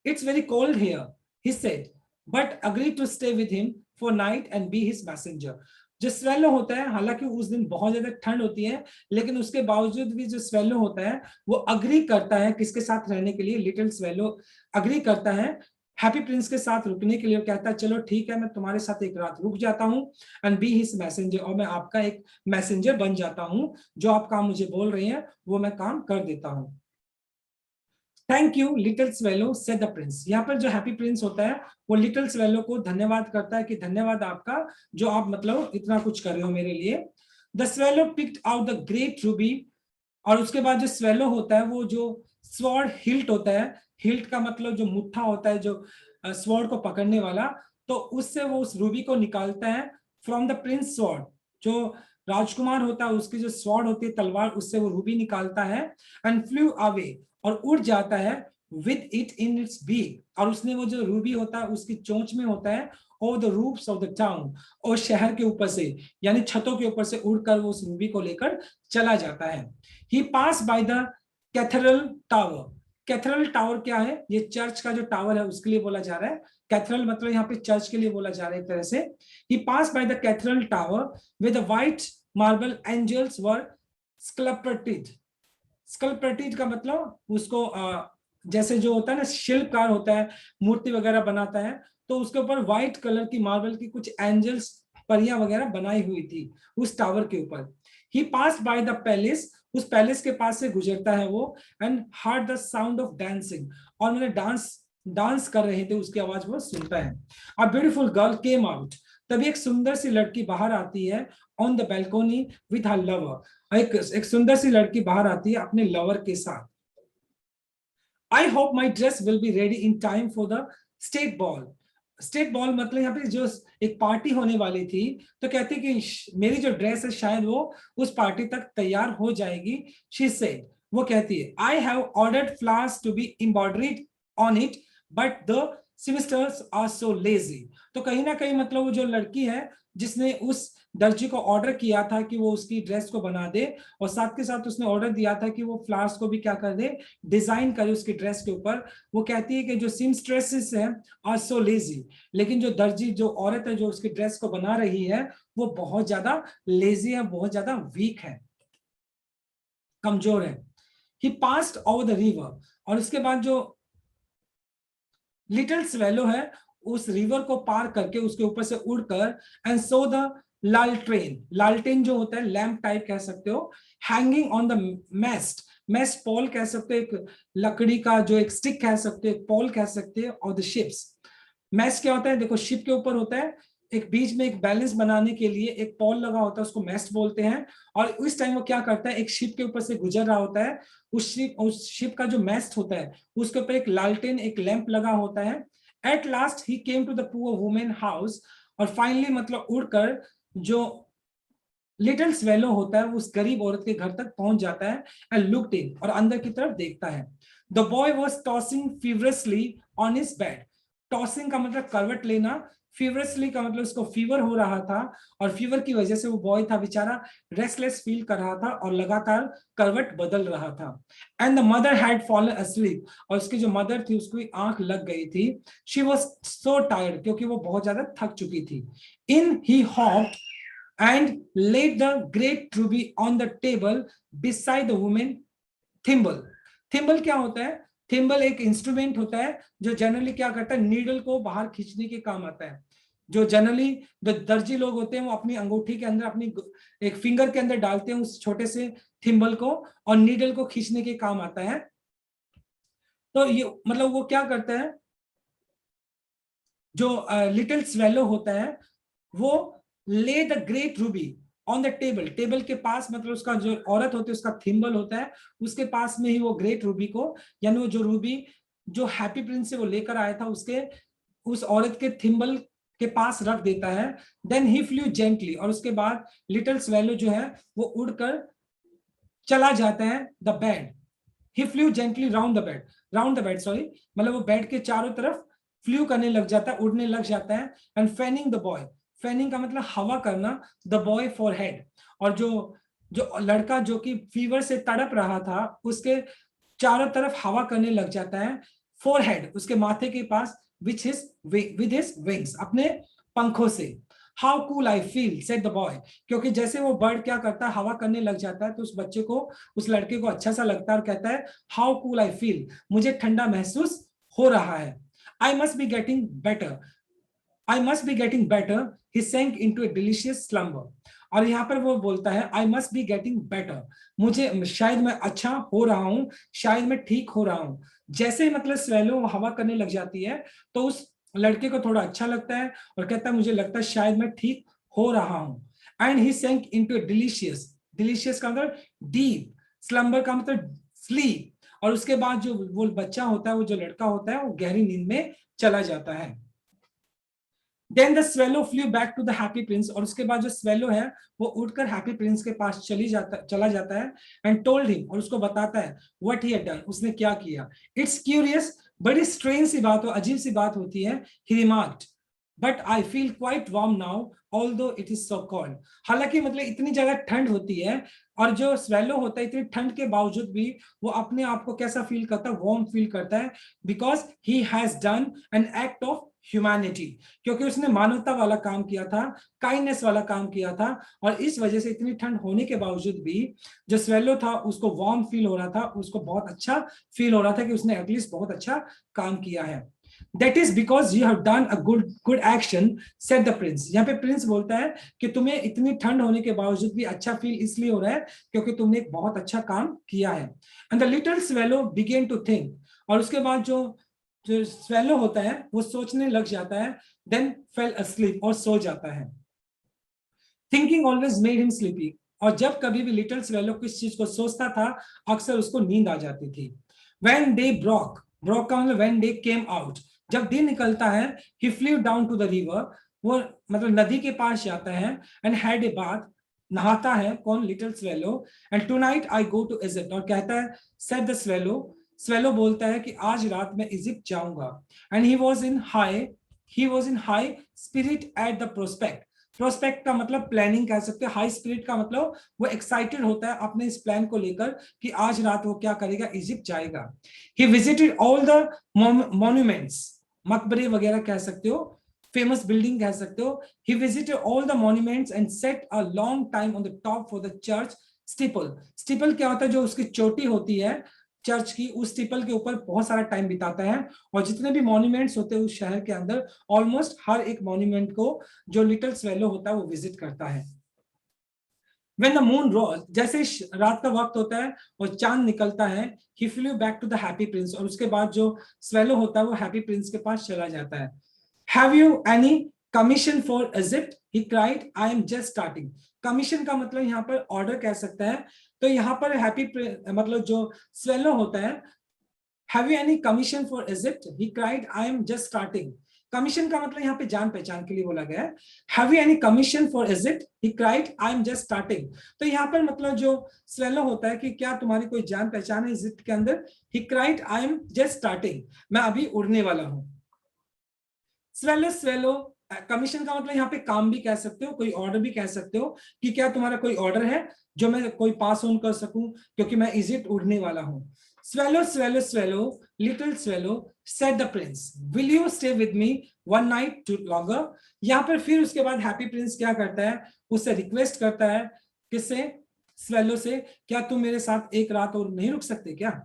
It's very cold here, he said, but agreed to stay with him for night and be his messenger। जो स्वेलो होता है, हालांकि उस दिन बहुत ज्यादा ठंड होती है, लेकिन उसके बावजूद भी जो स्वेलो होता है वो अग्री करता है किसके साथ रहने के लिए, लिटिल स्वेलो अग्री करता है हैप्पी प्रिंस के साथ रुकने के लिए। कहता है चलो ठीक है, मैं तुम्हारे साथ एक रात रुक जाता हूँ, एंड बी हिज मैसेंजर, और मैं आपका एक मैसेंजर बन जाता हूँ, जो आप काम मुझे बोल रही हैं वो मैं काम कर देता हूँ। Thank you little swallow said the prince. यहाँ पर जो हैप्पी प्रिंस होता है वो लिटिल स्वेलो को धन्यवाद करता है कि धन्यवाद आपका, जो आप मतलब इतना कुछ कर रहे हो मेरे लिए। The swallow picked out the great Ruby, और उसके बाद जो स्वेलो होता है वो जो स्वॉर्ड हिल्ट होता है, हिल्ट का मतलब जो मुट्ठा होता है जो स्वॉर्ड को पकड़ने वाला, तो उससे वो उस रूबी को निकालता है फ्रॉम द प्रिंस स्वॉर्ड। जो राजकुमार होता है उसकी जो स्वॉर्ड होती है तलवार, उससे वो रूबी निकालता है, एंड फ्लू अवे, और उड़ जाता है with it in its beak, और उसने वो जो रूबी होता है उसकी चोंच में होता है, over the roofs of the town, और शहर के ऊपर से यानी छतों के ऊपर से उड़कर वो उस रूबी को लेकर चला जाता है। He pass by the cathedral tower. Cathedral tower क्या है, ये चर्च का जो टावर है उसके लिए बोला जा रहा है। कैथेड्रल मतलब यहाँ पे चर्च के लिए बोला जा रहा है एक तरह से। He pass by the cathedral tower with the white marble angels were sculpted. Sculpted का मतलब उसको जैसे जो होता है ना शिल्पकार होता है, मूर्ति वगैरह बनाता है, तो उसके ऊपर व्हाइट कलर की मार्बल की कुछ एंजल्स, परियां वगैरह बनाई हुई थी उस टावर के ऊपर। ही पास बाय द पैलेस, उस पैलेस के पास से गुजरता है वो, and heard the sound of dancing, और मैंने डांस डांस कर रहे थे उसकी आवाज वो सुनता है। A beautiful girl came out, तभी एक सुंदर सी लड़की बाहर आती है, on the balcony with her lover, एक सुंदर सी लड़की बाहर आती है अपने लवर के साथ। I hope my dress will be ready in time for the state ball. State ball मतलब यहाँ पे जो एक पार्टी होने वाली थी, तो कहती कि मेरी जो ड्रेस है शायद वो उस पार्टी तक तैयार हो जाएगी। शी सेड, वो कहती है, I have ordered flowers to be embroidered on it, but the seamstresses are so lazy. तो कहीं ना कहीं मतलब वो जो लड़की है जिसने उस दर्जी को ऑर्डर किया था कि वो उसकी ड्रेस को बना दे, और साथ के साथ उसने ऑर्डर दिया था कि वो फ्लावर्स को भी क्या कर दे, डिजाइन करे उसकी ड्रेस के ऊपर। वो कहती है कि जो सिम्स्ट्रेसेस हैं आर सो लेजी, लेकिन जो दर्जी जो औरत है जो उसकी ड्रेस को बना रही है वो बहुत ज्यादा लेजी है, बहुत ज्यादा वीक है, कमजोर है। ही पास्ड ओवर द रिवर, और उसके बाद जो लिटिल स्वेलो है उस रिवर को पार करके उसके ऊपर से उड़कर, एंड सो द लालटेन, लालटेन जो होता है लैम्प टाइप कह सकते हो, hanging on the mast, mast pole कह सकते हो, एक लकड़ी का जो एक स्टिक कह सकते हो, एक पॉल कह सकते हो, और द शिप्स। मेस्ट क्या होता है, देखो शिप के ऊपर होता है एक बीच में एक बैलेंस बनाने के लिए एक पॉल लगा होता है, उसको मेस्ट बोलते हैं। और उस टाइम वो क्या करता है, एक शिप के ऊपर से गुजर रहा होता है, उस शिप का जो मेस्ट होता है उसके ऊपर एक लालटेन एक लैंप लगा होता है। At last he came to the poor women house, और फाइनली मतलब उड़कर जो लिटिल स्वेलो होता है वो उस गरीब औरत के घर तक पहुंच जाता है, एंड लुक्ड इन, और अंदर की तरफ देखता है। The boy was tossing feverishly on his bed. Tossing का मतलब करवट लेना, फीवरसली का मतलब उसको फीवर हो रहा था, और फीवर की वजह से वो बॉय था बेचारा रेस्टलेस फील कर रहा था और लगातार करवट बदल रहा था। And the mother had fallen asleep, और उसकी जो मदर थी उसकी आंख लग गई थी। शी वाज सो टायर्ड, क्योंकि वो बहुत ज्यादा थक चुकी थी। इन ही hopped and laid the great ruby on the table beside the woman thimble। Thimble क्या होता है, थिम्बल एक इंस्ट्रूमेंट होता है जो जनरली क्या करता है, नीडल को बाहर खींचने के काम आता है। जो जनरली जो दर्जी लोग होते हैं वो अपनी अंगूठी के अंदर अपनी एक फिंगर के अंदर डालते हैं उस छोटे से थिम्बल को, और नीडल को खींचने के काम आता है। तो ये मतलब वो क्या करता है, जो लिटिल स्वेलो होता है वो ले the great Ruby on the table, table के पास मतलब उसका जो औरत होती है उसका थिम्बल होता है, उसके पास में ही वो ग्रेट रूबी को, यानी वो जो रूबी जो हैप्पी प्रिंस से वो लेकर आया था उसके उस औरत के थिम्बल के पास रख देता है। देन ही फ्लू जेंटली, और उसके बाद लिटिल स्वेलो जो है वो उड़कर चला जाता है the bed. He flu gently round the bed, round the bed sorry, मतलब वो बेड के चारों तरफ फ्लू करने लग जाता है, उड़ने लग जाता है। And fanning the boy, fanning का मतलब हवा करना, द बॉय फॉर हेड, और जो जो लड़का जो कि फीवर से तड़प रहा था उसके चारों तरफ हवा करने लग जाता है। फोर हेड उसके माथे के पास, which his with his wings, अपने पंखों से। How cool I feel said the boy, क्योंकि जैसे वो बर्ड क्या करता है, हवा करने लग जाता है, तो उस बच्चे को, उस लड़के को अच्छा सा लगता है और कहता है हाउ कूल आई फील, मुझे ठंडा महसूस हो रहा है। I must be getting better, I must be getting better. He sank into a delicious slumber. और यहाँ पर वो बोलता है I must be getting better. मुझे शायद मैं अच्छा हो रहा हूँ, शायद मैं ठीक हो रहा हूँ। जैसे ही मतलब स्वेलो हवा करने लग जाती है तो उस लड़के को थोड़ा अच्छा लगता है और कहता है मुझे लगता है शायद मैं ठीक हो रहा हूँ। And he sank into a delicious, delicious का मतलब डीप, स्लम्बर का मतलब स्लीप, और उसके बाद जो वो बच्चा होता है, वो जो लड़का होता है, वो गहरी नींद में चला जाता है। Then the swallow flew back to the happy prince, और उसके बाद जो swallow है वो उड़कर happy prince के पास चला जाता है and told him, और उसको बताता है what he had done, उसने क्या किया। It's curious, बड़ी strange सी बात हो, अजीब सी बात होती है। He remarked, but I feel quite warm now, although it is so cold. हालांकि मतलब इतनी जगह ठंड होती है और जो स्वेलो होता है इतनी ठंड के बावजूद भी वो अपने आप को कैसा फील करता है, वार्म फील करता है, because he has done an act of humanity, क्योंकि उसने मानवता वाला काम किया था, काइंडनेस वाला काम किया था, और इस वजह से इतनी ठंड होने के बावजूद भी जो स्वेलो था उसको वार्म फील हो रहा था, उसको बहुत अच्छा फील हो रहा था कि उसने एटलीस्ट बहुत अच्छा काम किया है। That is because you have done a good action, said the prince. यहाँ पे प्रिंस बोलता है कि तुम्हें इतनी ठंड होने के बावजूद भी अच्छा फील इसलिए हो रहा है क्योंकि तुमने एक बहुत अच्छा काम किया है। And the little swallow began to think, और उसके बाद जो swallow होता है वो सोचने लग जाता है, then fell asleep, और सो जाता है। Thinking always made him sleepy, और जब कभी भी लिटिल स्वेलो किस चीज को सोचता था अक्सर उसको नींद आ जाती थी। When day broke, broke का मतलब when day came out, जब दिन निकलता है, he flew down to the river, वो मतलब नदी के पास जाता है, and had a bath, नहाता है, कौन, little swallow, and tonight I go to Egypt, और कहता है said the swallow, स्वेलो बोलता है कि आज रात मैं इजिप्ट जाऊंगा, and he was in high spirit at the prospect, prospect का मतलब प्लानिंग कह सकते हैं, हाई स्पिरिट का मतलब वो एक्साइटेड होता है अपने इस प्लान को लेकर कि आज रात वो क्या करेगा, इजिप्ट जाएगा। He visited all the monuments, मकबरे वगैरह कह सकते हो, फेमस बिल्डिंग कह सकते हो। He visited all the monuments and set a long time on the top for the church steeple. Steeple क्या होता है, जो उसकी चोटी होती है चर्च की, उस स्टीपल के ऊपर बहुत सारा टाइम बिताता है, और जितने भी मॉन्यूमेंट्स होते हैं उस शहर के अंदर ऑलमोस्ट हर एक मॉन्यूमेंट को जो लिटिल स्वेलो होता है वो विजिट करता है। When the moon rose, जैसे रात का वक्त होता है और चांद निकलता है, he flew back to the happy prince, और उसके बाद जो स्वेलो होता है वो हैप्पी प्रिंस के पास चला जाता है। Have you any commission for Egypt? He cried, I am just starting. Commission का मतलब यहाँ पर ऑर्डर कह सकता है, तो यहाँ पर हैप्पी मतलब जो स्वेलो होता है, Have you any commission for Egypt? He cried, I am just starting. Commission का मतलब यहाँ पे जान पहचान के लिए बोला गया है। Have you any commission for Egypt? He cried, I am just starting. तो यहाँ पर मतलब जो स्वेलो होता है कि क्या तुम्हारी कोई जान पहचान है इजिप्ट के अंदर? He cried, I am just starting. मैं अभी उड़ने वाला हूँ। स्वेलो कमीशन का मतलब यहाँ पे काम भी कह सकते हो, कोई ऑर्डर भी कह सकते हो कि क्या तुम्हारा कोई ऑर्डर है जो मैं कोई पास ऑन कर सकूं क्योंकि मैं इजिप्ट उड़ने वाला हूं। Swallow swallow swallow little swallow said the prince, will you stay with me one night too longer. यहाँ पर फिर उसके बाद हैप्पी प्रिंस क्या करता है, उससे रिक्वेस्ट करता है, किससे, स्वेलो से, क्या तुम मेरे साथ एक रात और नहीं रुक सकते क्या।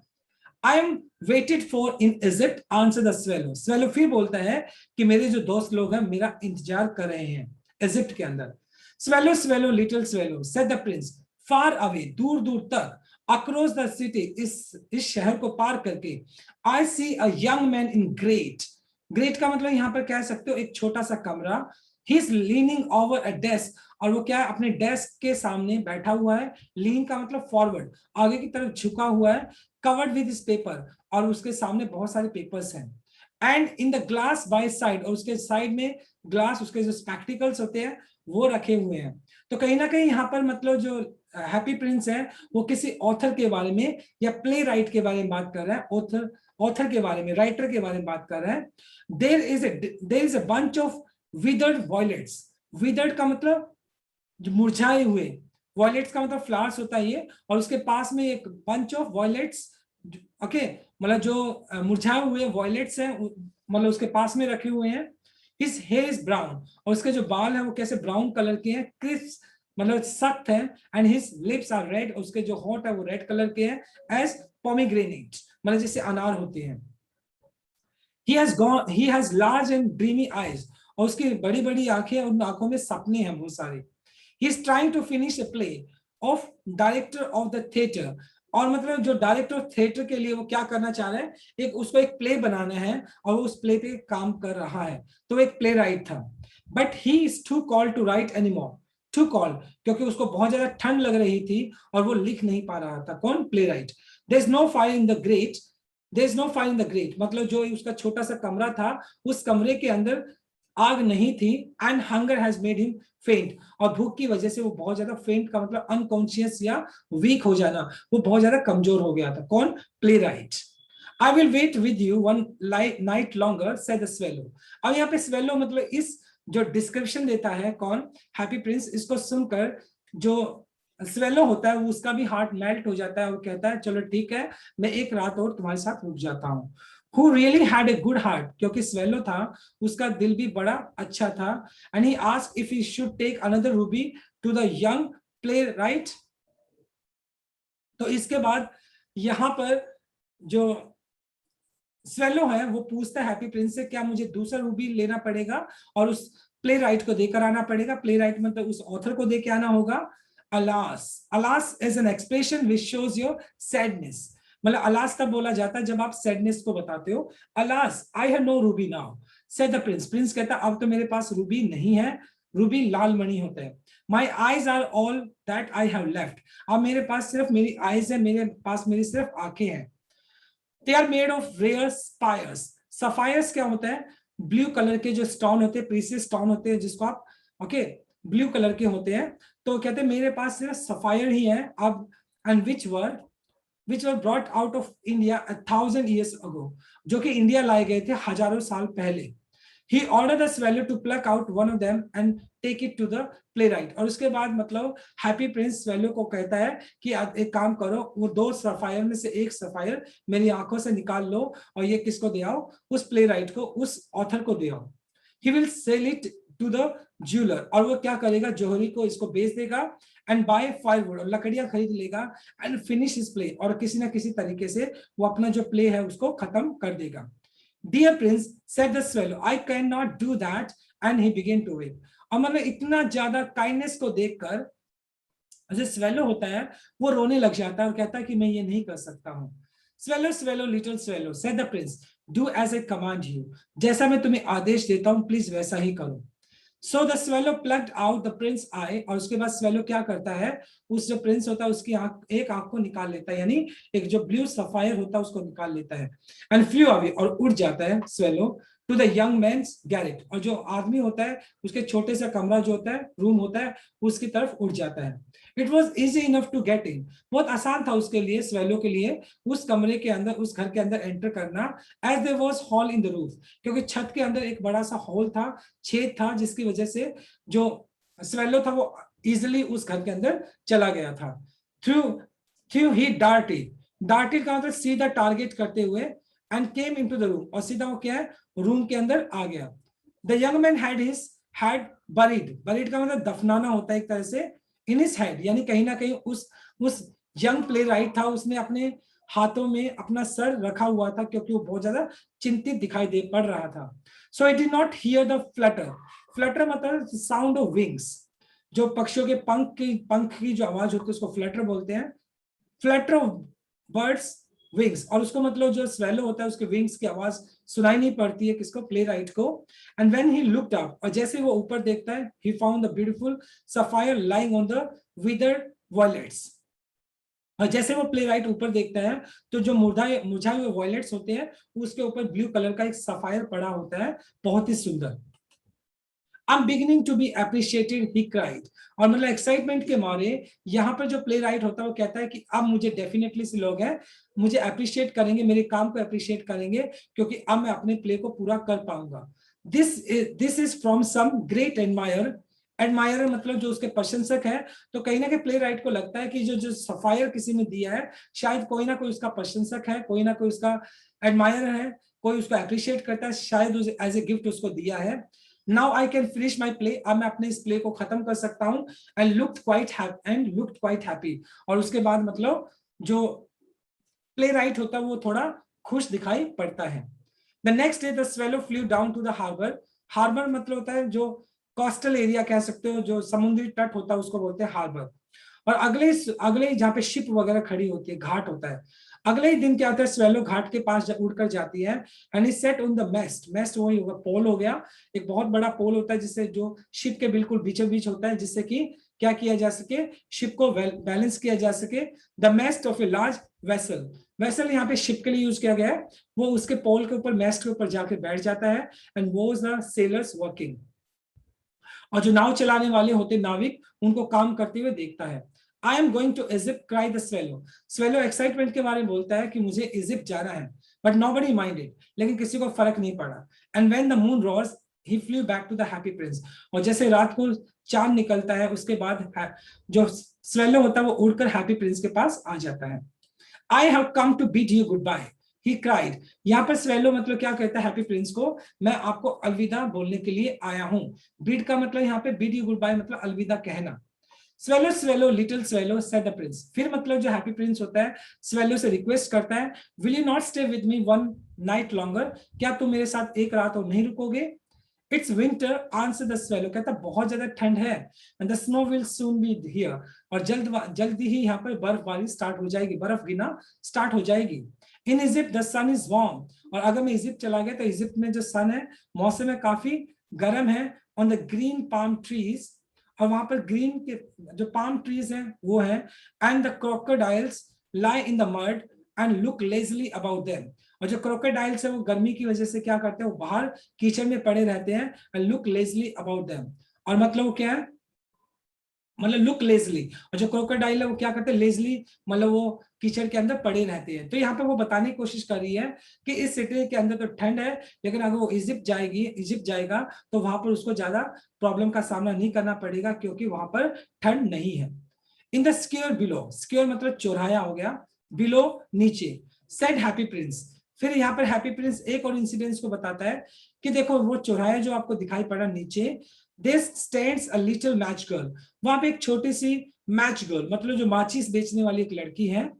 I am waited for in Egypt, answer the swallow. Swallow फिर बोलता है कि मेरे जो दोस्त लोग हैं मेरा इंतजार कर रहे हैं इजिप्ट के अंदर। Swallow swallow little swallow said the prince, far away, दूर दूर तक, across the city, इस शहर को पार करके, I see a young man in great, great का मतलब यहाँ पर कह सकते हो एक छोटा सा कमरा, he is leaning over a desk, और वो क्या है अपने डेस्क के सामने बैठा हुआ है, लीन का मतलब फॉरवर्ड, आगे की तरफ झुका हुआ है, कवर्ड विद दिस पेपर, और उसके सामने बहुत सारे पेपर्स हैं, and in the glass by side, और उसके साइड में ग्लास, उसके जो स्पेक्टिकल्स होते हैं वो रखे हुए हैं। तो कहीं ना कहीं यहाँ पर मतलब जो हैप्पी प्रिंस है वो किसी ऑथर के बारे में या प्ले राइट के बारे में बात कर रहा है, ऑथर के बारे में, राइटर के बारे में बात कर रहा है। There is a bunch of withered violets, withered का मतलब जो मुरझाए हुए, वॉयलेट्स का मतलब फ्लावर्स होता है ये, और उसके पास में एक बंच ऑफ वॉयलेट्स, ओके, मतलब जो मुरझाए हुए वॉयलेट्स हैं मतलब उसके पास में रखे हुए हैं। हिज हेयर इज ब्राउन, और उसके जो बाल है वो कैसे ब्राउन कलर के हैं, क्रिस्प मतलब सख्त है, and his lips are red, उसके जो होंठ है वो रेड कलर के हैं, एज पोमीग्रेनेट मतलब जैसे अनार होते हैं। he has large and dreamy eyes, और उसकी बड़ी बड़ी आंखें, उन आंखों में सपने हैं बहुत सारे। he is trying to finish a play of director of the theater, और मतलब जो डायरेक्टर ऑफ थिएटर के लिए वो क्या करना चाह रहा है, एक उसको एक प्ले बनाना है और वो उस प्ले पे काम कर रहा है, तो एक प्ले राइट था। But he is too cold to write anymore, too cold क्योंकि उसको बहुत ज्यादा ठंड लग रही थी और वो लिख नहीं पा रहा था। कौन? Playwright. There is no fire in the grate, there is no fire in the grate मतलब जो उसका छोटा सा कमरा था उस कमरे के अंदर आग नहीं थी, and hunger has made him फेंट, और भूख की वजह से वो बहुत ज्यादा फेंट का मतलब अनकॉन्शियस या वीक हो जाना, वो बहुत ज्यादा कमजोर हो गया था। कौन? Playwright. I will wait with you one night longer said the swallow. अब यहाँ पे स्वेलो मतलब इस जो डिस्क्रिप्शन देता है कौन? Happy Prince. इसको सुनकर जो स्वेलो होता है वो उसका भी हार्ट मेल्ट हो जाता है और कहता है चलो ठीक है, मैं एक रात और तुम्हारे साथ रुक जाता हूँ। Who really had a good heart, क्योंकि स्वेलो था, उसका दिल भी बड़ा अच्छा था। And he asked if he should take another ruby to the young playwright। तो इसके बाद यहाँ पर जो स्वेलो है वो पूछता है हैप्पी प्रिंस से, क्या मुझे दूसरा रूबी लेना पड़ेगा और उस प्ले राइट को देकर आना पड़ेगा? प्ले राइट मतलब उस ऑथर को देकर आना होगा। Alas, alas is an expression which shows your sadness, मतलब अलास तब बोला जाता है जब आप सैडनेस को बताते हो। Alas I have no ruby now said the prince. Prince कहता अब तो मेरे पास रूबी नहीं है, रूबी लाल मणि होता है। My eyes are all that I have left, अब मेरे पास सिर्फ मेरी आईज है, मेरे पास मेरी सिर्फ आंखें हैं। They are made of rare sapphires। sapphires क्या होता है? ब्लू कलर के जो स्टोन होते हैं, प्रीसियस स्टोन होते हैं जिसको आप ओके ब्लू कलर के होते हैं। तो कहते हैं मेरे पास सिर्फ सफायर ही है अब। And which were brought out of India 1000 years ago, जो कि इंडिया लाए गए थे हजारों साल पहले। He ordered the swallow to pluck out one of them and take it to the playwright। और उसके बाद मतलब हैप्पी प्रिंस स्वेलो को कहता है कि एक काम करो, वो दो सफायर में से एक सफायर मेरी आंखों से निकाल लो और ये किसको दे आओ? उस प्ले राइट को, उस ऑथर को दे आओ। He will sell it to the jeweler, और वो क्या करेगा? जौहरी को इसको बेच देगा। एंड बाय फायरवुड, और लकड़ियां खरीद लेगा। एंड फिनिश हिज प्ले, और किसी ना किसी तरीके से वो अपना जो प्ले है उसको खत्म कर देगा। Dear Prince, said the swallow, I cannot do that, and he began to weep। और मतलब इतना ज्यादा काइंडनेस को देखकर जो स्वेलो होता है वो रोने लग जाता है और कहता है कि मैं ये नहीं कर सकता हूँ। Swallow swallow little swallow said the prince, do as I command you, जैसा मैं तुम्हें आदेश देता हूँ प्लीज वैसा ही करो। So the swallow plucked out the prince eye, और उसके बाद स्वेलो क्या करता है? उस जो प्रिंस होता है उसकी आंख, एक आंख को निकाल लेता है, यानी एक जो ब्लू सफायर होता है उसको निकाल लेता है। एंड फ्लू अवे, और उड़ जाता है swallow to the young man's garret, और जो आदमी होता है उसके छोटे सा कमरा जो होता है, रूम होता है, उसकी तरफ उड़ जाता है। It was easy enough to get in, बहुत आसान था उसके लिए, स्वेलो के लिए, उस कमरे के अंदर, उस घर के अंदर एंटर करना। As there was hole in the roof, क्योंकि छत के अंदर एक बड़ा सा हॉल था, छेद था, जिसकी वजह से जो स्वेलो था वो इजिली उस घर के अंदर चला गया था। थ्रू थ्रू ही डार्टेड, डार्टेड का मतलब सीधा टारगेट करते हुए, and came into the room, और सीधा वो क्या है? रूम के अंदर आ गया। The young man had buried, buried का मतलब दफनाना होता है एक तरह से, इन हिज हेड, यानी कहीं ना कहीं उस यंग प्ले राइट था, उसने अपने हाथों में अपना सर रखा हुआ था क्योंकि वो बहुत ज्यादा चिंतित दिखाई दे पड़ रहा था। So it did not here the Flutter, Flutter मतलब साउंड ऑफ विंग्स, जो पक्षियों के पंख की जो आवाज होती है उसको फ्लटर बोलते हैं। फ्लटर ऑफ बर्ड्स विंग्स, और उसको मतलब जो स्वेलो होता है उसके विंग्स की आवाज सुनाई नहीं पड़ती है किसको? प्ले राइट को। And when he looked up, और जैसे वो ऊपर देखता है, he found the beautiful sapphire lying on the withered violets, और जैसे वो प्ले राइट ऊपर देखता है तो जो मुरझाए हुए वायलेट्स होते हैं उसके ऊपर ब्लू कलर का एक सफायर पड़ा होता है, बहुत ही सुंदर। I'm beginning to be appreciated, he cried। और मतलब एक्साइटमेंट के मारे यहाँ पर जो प्ले राइट होता है वो कहता है कि अब मुझे डेफिनेटली से लोग हैं मुझे अप्रिशिएट करेंगे, मेरे काम को अप्रिशिएट करेंगे, क्योंकि अब मैं अपने प्ले को पूरा कर पाऊंगा। This is from some great admire, admire मतलब जो उसके प्रशंसक है। तो कहीं ना कहीं प्ले राइट को लगता है कि जो सफायर किसी ने दिया है शायद कोई ना कोई उसका प्रशंसक है, कोई ना कोई उसका एडमायर है, कोई उसको अप्रिशिएट करता है, शायद एज ए गिफ्ट उसको दिया है। Now I can finish my play, अब मैं अपने इस प्ले को खत्म कर सकता हूँ। एंड लुक्ड क्वाइट हैप्पी, और उसके बाद मतलब जो प्ले राइट होता है वो थोड़ा खुश दिखाई पड़ता है। The next day the swallow flew down to the harbour, harbour मतलब होता है जो कोस्टल एरिया कह सकते हो, जो समुद्री तट होता है उसको बोलते हैं हार्बर। और अगले जहाँ पे शिप वगैरह खड़ी होती है, घाट होता है, अगले ही दिन क्या होता है, स्वेलो घाट के पास उड़कर जाती है। And is set on the mast, mast वही होगा, पोल हो गया, एक बहुत बड़ा पोल होता है जिससे जो शिप के बिल्कुल बीचों बीच होता है, जिससे कि क्या किया जा सके, शिप को बैलेंस किया जा सके। The mast of a large vessel, vessel यहाँ पे शिप के लिए यूज किया गया है, वो उसके पोल के ऊपर, मेस्ट के ऊपर जाके बैठ जाता है। एंड वो इज द सेलर्स वर्किंग, और जो नाव चलाने वाले होते नाविक, उनको काम करते हुए देखता है। I am going to Egypt, cry the swallow, swallow excitement के बारे में बोलता है कि मुझे इजिप्ट जाना है, बट नोबडी माइंडेड, लेकिन किसी को फर्क नहीं पड़ा। And when the moon rose he flew back to the happy Prince, और जैसे रात को चांद निकलता है, उसके बाद जो स्वेलो होता है वो उड़कर हैप्पी प्रिंस के पास आ जाता है। I have come to bid you goodbye, he cried, यहाँ पर स्वेलो मतलब क्या कहता है हैप्पी प्रिंस को, मैं आपको अलविदा बोलने के लिए आया हूँ। बिड का मतलब यहाँ पे बिड यू गुड बाय मतलब अलविदा कहना। Swallow swallow little swallow said the Prince, फिर मतलब जो हैप्पी प्रिंस होता है स्वेलो से रिक्वेस्ट करता है, will you not stay with me one night longer, क्या तुम मेरे साथ एक रात और नहीं रुकोगे। It's winter answer the swallow, कहता बहुत ज्यादा ठंड है, and the snow will soon be here, और जल्दी ही यहाँ पर बर्फबारी स्टार्ट हो जाएगी, बर्फ गिरना स्टार्ट हो जाएगी। In Egypt the sun is warm, और अगर मैं इजिप्ट चला गया तो इजिप्ट में जो सन है, मौसम है काफी गर्म है। On the green palm trees, और वहां पर ग्रीन के जो पाम ट्रीज हैं वो है। And the crocodiles lie in the mud and look Leslie about them, और जो क्रोकोडाइल्स है वो गर्मी की वजह से क्या करते हैं, वो बाहर कीचड़ में पड़े रहते हैं। And look Leslie about them, और मतलब वो क्या है, मतलब लुक लेजली, और जो क्रोकोडाइल है वो क्या करते हैं, लेजली मतलब वो कीचड़ के अंदर पड़े रहते हैं। तो यहाँ पे वो बताने की कोशिश कर रही है कि इस सिटी के अंदर तो ठंड है, लेकिन अगर वो इजिप्ट जाएगा तो वहां पर उसको ज्यादा प्रॉब्लम का सामना नहीं करना पड़ेगा, क्योंकि वहां पर ठंड नहीं है। In the square below, square मतलब चौराया हो गया, बिलो नीचे, सेड हैप्पी प्रिंस, फिर यहाँ पर हैप्पी प्रिंस एक और इंसिडेंस को बताता है कि देखो वो चौराया जो आपको दिखाई पड़ा नीचे, this stands a little match girl, वहां पे एक छोटी सी मैच गर्ल मतलब जो माचिस बेचने वाली एक लड़की है।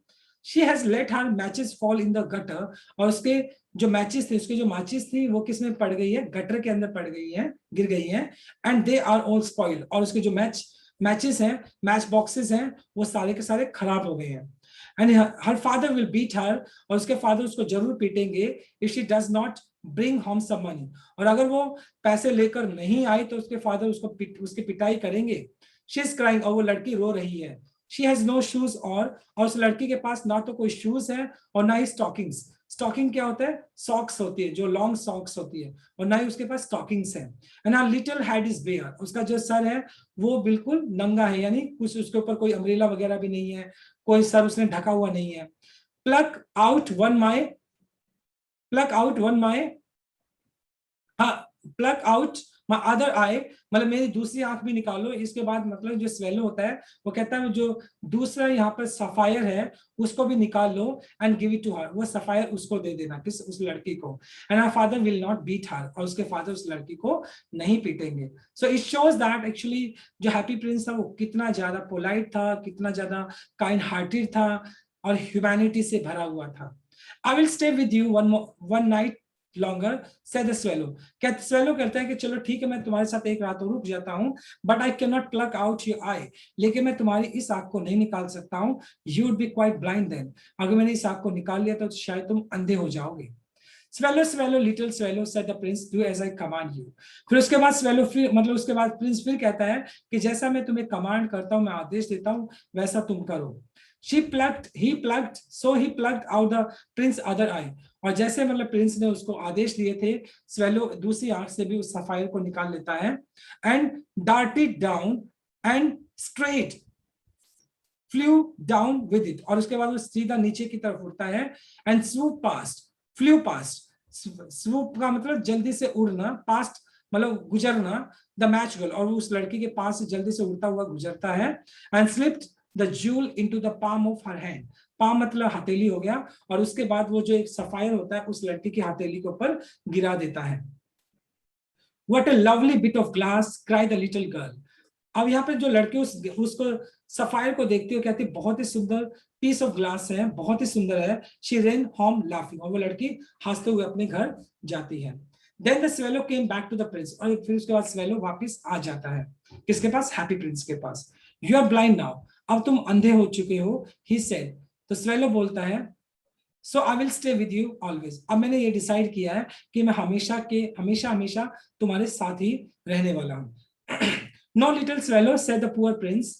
She has let her matches fall in the gutter, और उसके जो मैचेस थे, उसकी जो माचिस थी वो किस में पड़ गई है, गटर के अंदर पड़ गई है, गिर गई है। And they are all spoiled, और उसके जो मैचेस हैं, मैच बॉक्सेस हैं, वो सारे के सारे खराब हो गए हैं। And her father will beat her, और उसके फादर उसको जरूर पीटेंगे, if she does not bring home some money, और अगर वो पैसे लेकर नहीं आई तो उसके फादर उसकी पिटाई करेंगे। शी इज क्राइंग, और वो लड़की रो रही है। शी हैज नो शूज, और उस लड़की के पास ना तो कोई शूज है और ना ही स्टॉकिंग्स। स्टॉकिंग क्या होता है, सॉक्स होती है, जो लॉन्ग सॉक्स होती है, और ना ही उसके पास स्टॉकिंग्स है। And her little head is bare, उसका जो सर है वो बिल्कुल नंगा है, यानी कुछ उसके ऊपर कोई अम्ब्रेला वगैरह भी नहीं है, कोई सर उसने ढका हुआ नहीं है। Pluck out one my, pluck out one my, हाँ, pluck out my other eye, मतलब मेरी दूसरी आंख भी निकालो। इसके बाद मतलब जो स्वेलो होता है वो कहता है जो दूसरा यहाँ पर सफायर है उसको भी निकाल लो, and give it to her, वो सफायर उसको दे देना, किस, उस लड़की को। And her father will not beat her, और उसके फादर उस लड़की को नहीं पीटेंगे। So it shows that actually जो हैप्पी प्रिंस था वो कितना ज्यादा पोलाइट था, कितना ज्यादा काइंड हार्टेड था, और ह्यूमैनिटी से भरा हुआ था। I will stay with you one night longer said the swallow, क्या स्वेलो कहता है कि चलो ठीक है मैं तुम्हारे साथ एक रात और रुक जाता हूं, but I can not pluck out your eye, लेकिन मैं तुम्हारी इस आंख को नहीं निकाल सकता हूं। You would be quite blind then, अगर मैंने इस आंख को निकाल लिया तो शायद तुम अंधे हो जाओगे। Swallow swallow little swallow said the prince do as I command you, फिर उसके बाद स्वेलो फिर मतलब उसके बाद प्रिंस फिर कहता है कि जैसा मैं तुम्हें कमांड करता हूं, मैं आदेश देता हूं, वैसा तुम करो। So he plucked out the prince other eye, और जैसे मतलब प्रिंस ने उसको आदेश दिए थे, स्वेलो दूसरी आंख से भी उस सफायर को निकाल लेता है। And darted down and straight flew down with it, और उसके बाद वो सीधा नीचे की तरफ उड़ता है। एंड flew past, swoop का मतलब जल्दी से उड़ना, पास्ट मतलब गुजरना, द मैच गर्ल, और उस लड़की के पास से जल्दी से उड़ता हुआ गुजरता है। And slipped the joule into the palm of her hand, palm मतलब हथेली हो गया, और उसके बाद वो जो एक सफायर होता है उस लड़की की हथेली के ऊपर गिरा देता है। What a lovely bit of glass, cried the little girl. अब यहाँ पे जो लड़के उसको सफायर को देखती हो कहती बहुत ही सुंदर पीस ऑफ ग्लास है, बहुत ही सुंदर है. She ran home laughing. और वो लड़की हंसते हुए अपने घर जाती है. Then the swallow came back to the prince. और फिर उसके बाद swallow वापस आ जाता है किसके पास? हैप्पी प्रिंस के पास. You are blind now. अब तुम अंधे हो चुके हो. He said. तो swallow बोलता है So I will stay with you always. अब मैंने ये डिसाइड किया है कि मैं हमेशा तुम्हारे साथ ही रहने वाला हूँ. No little swallow, said the poor prince.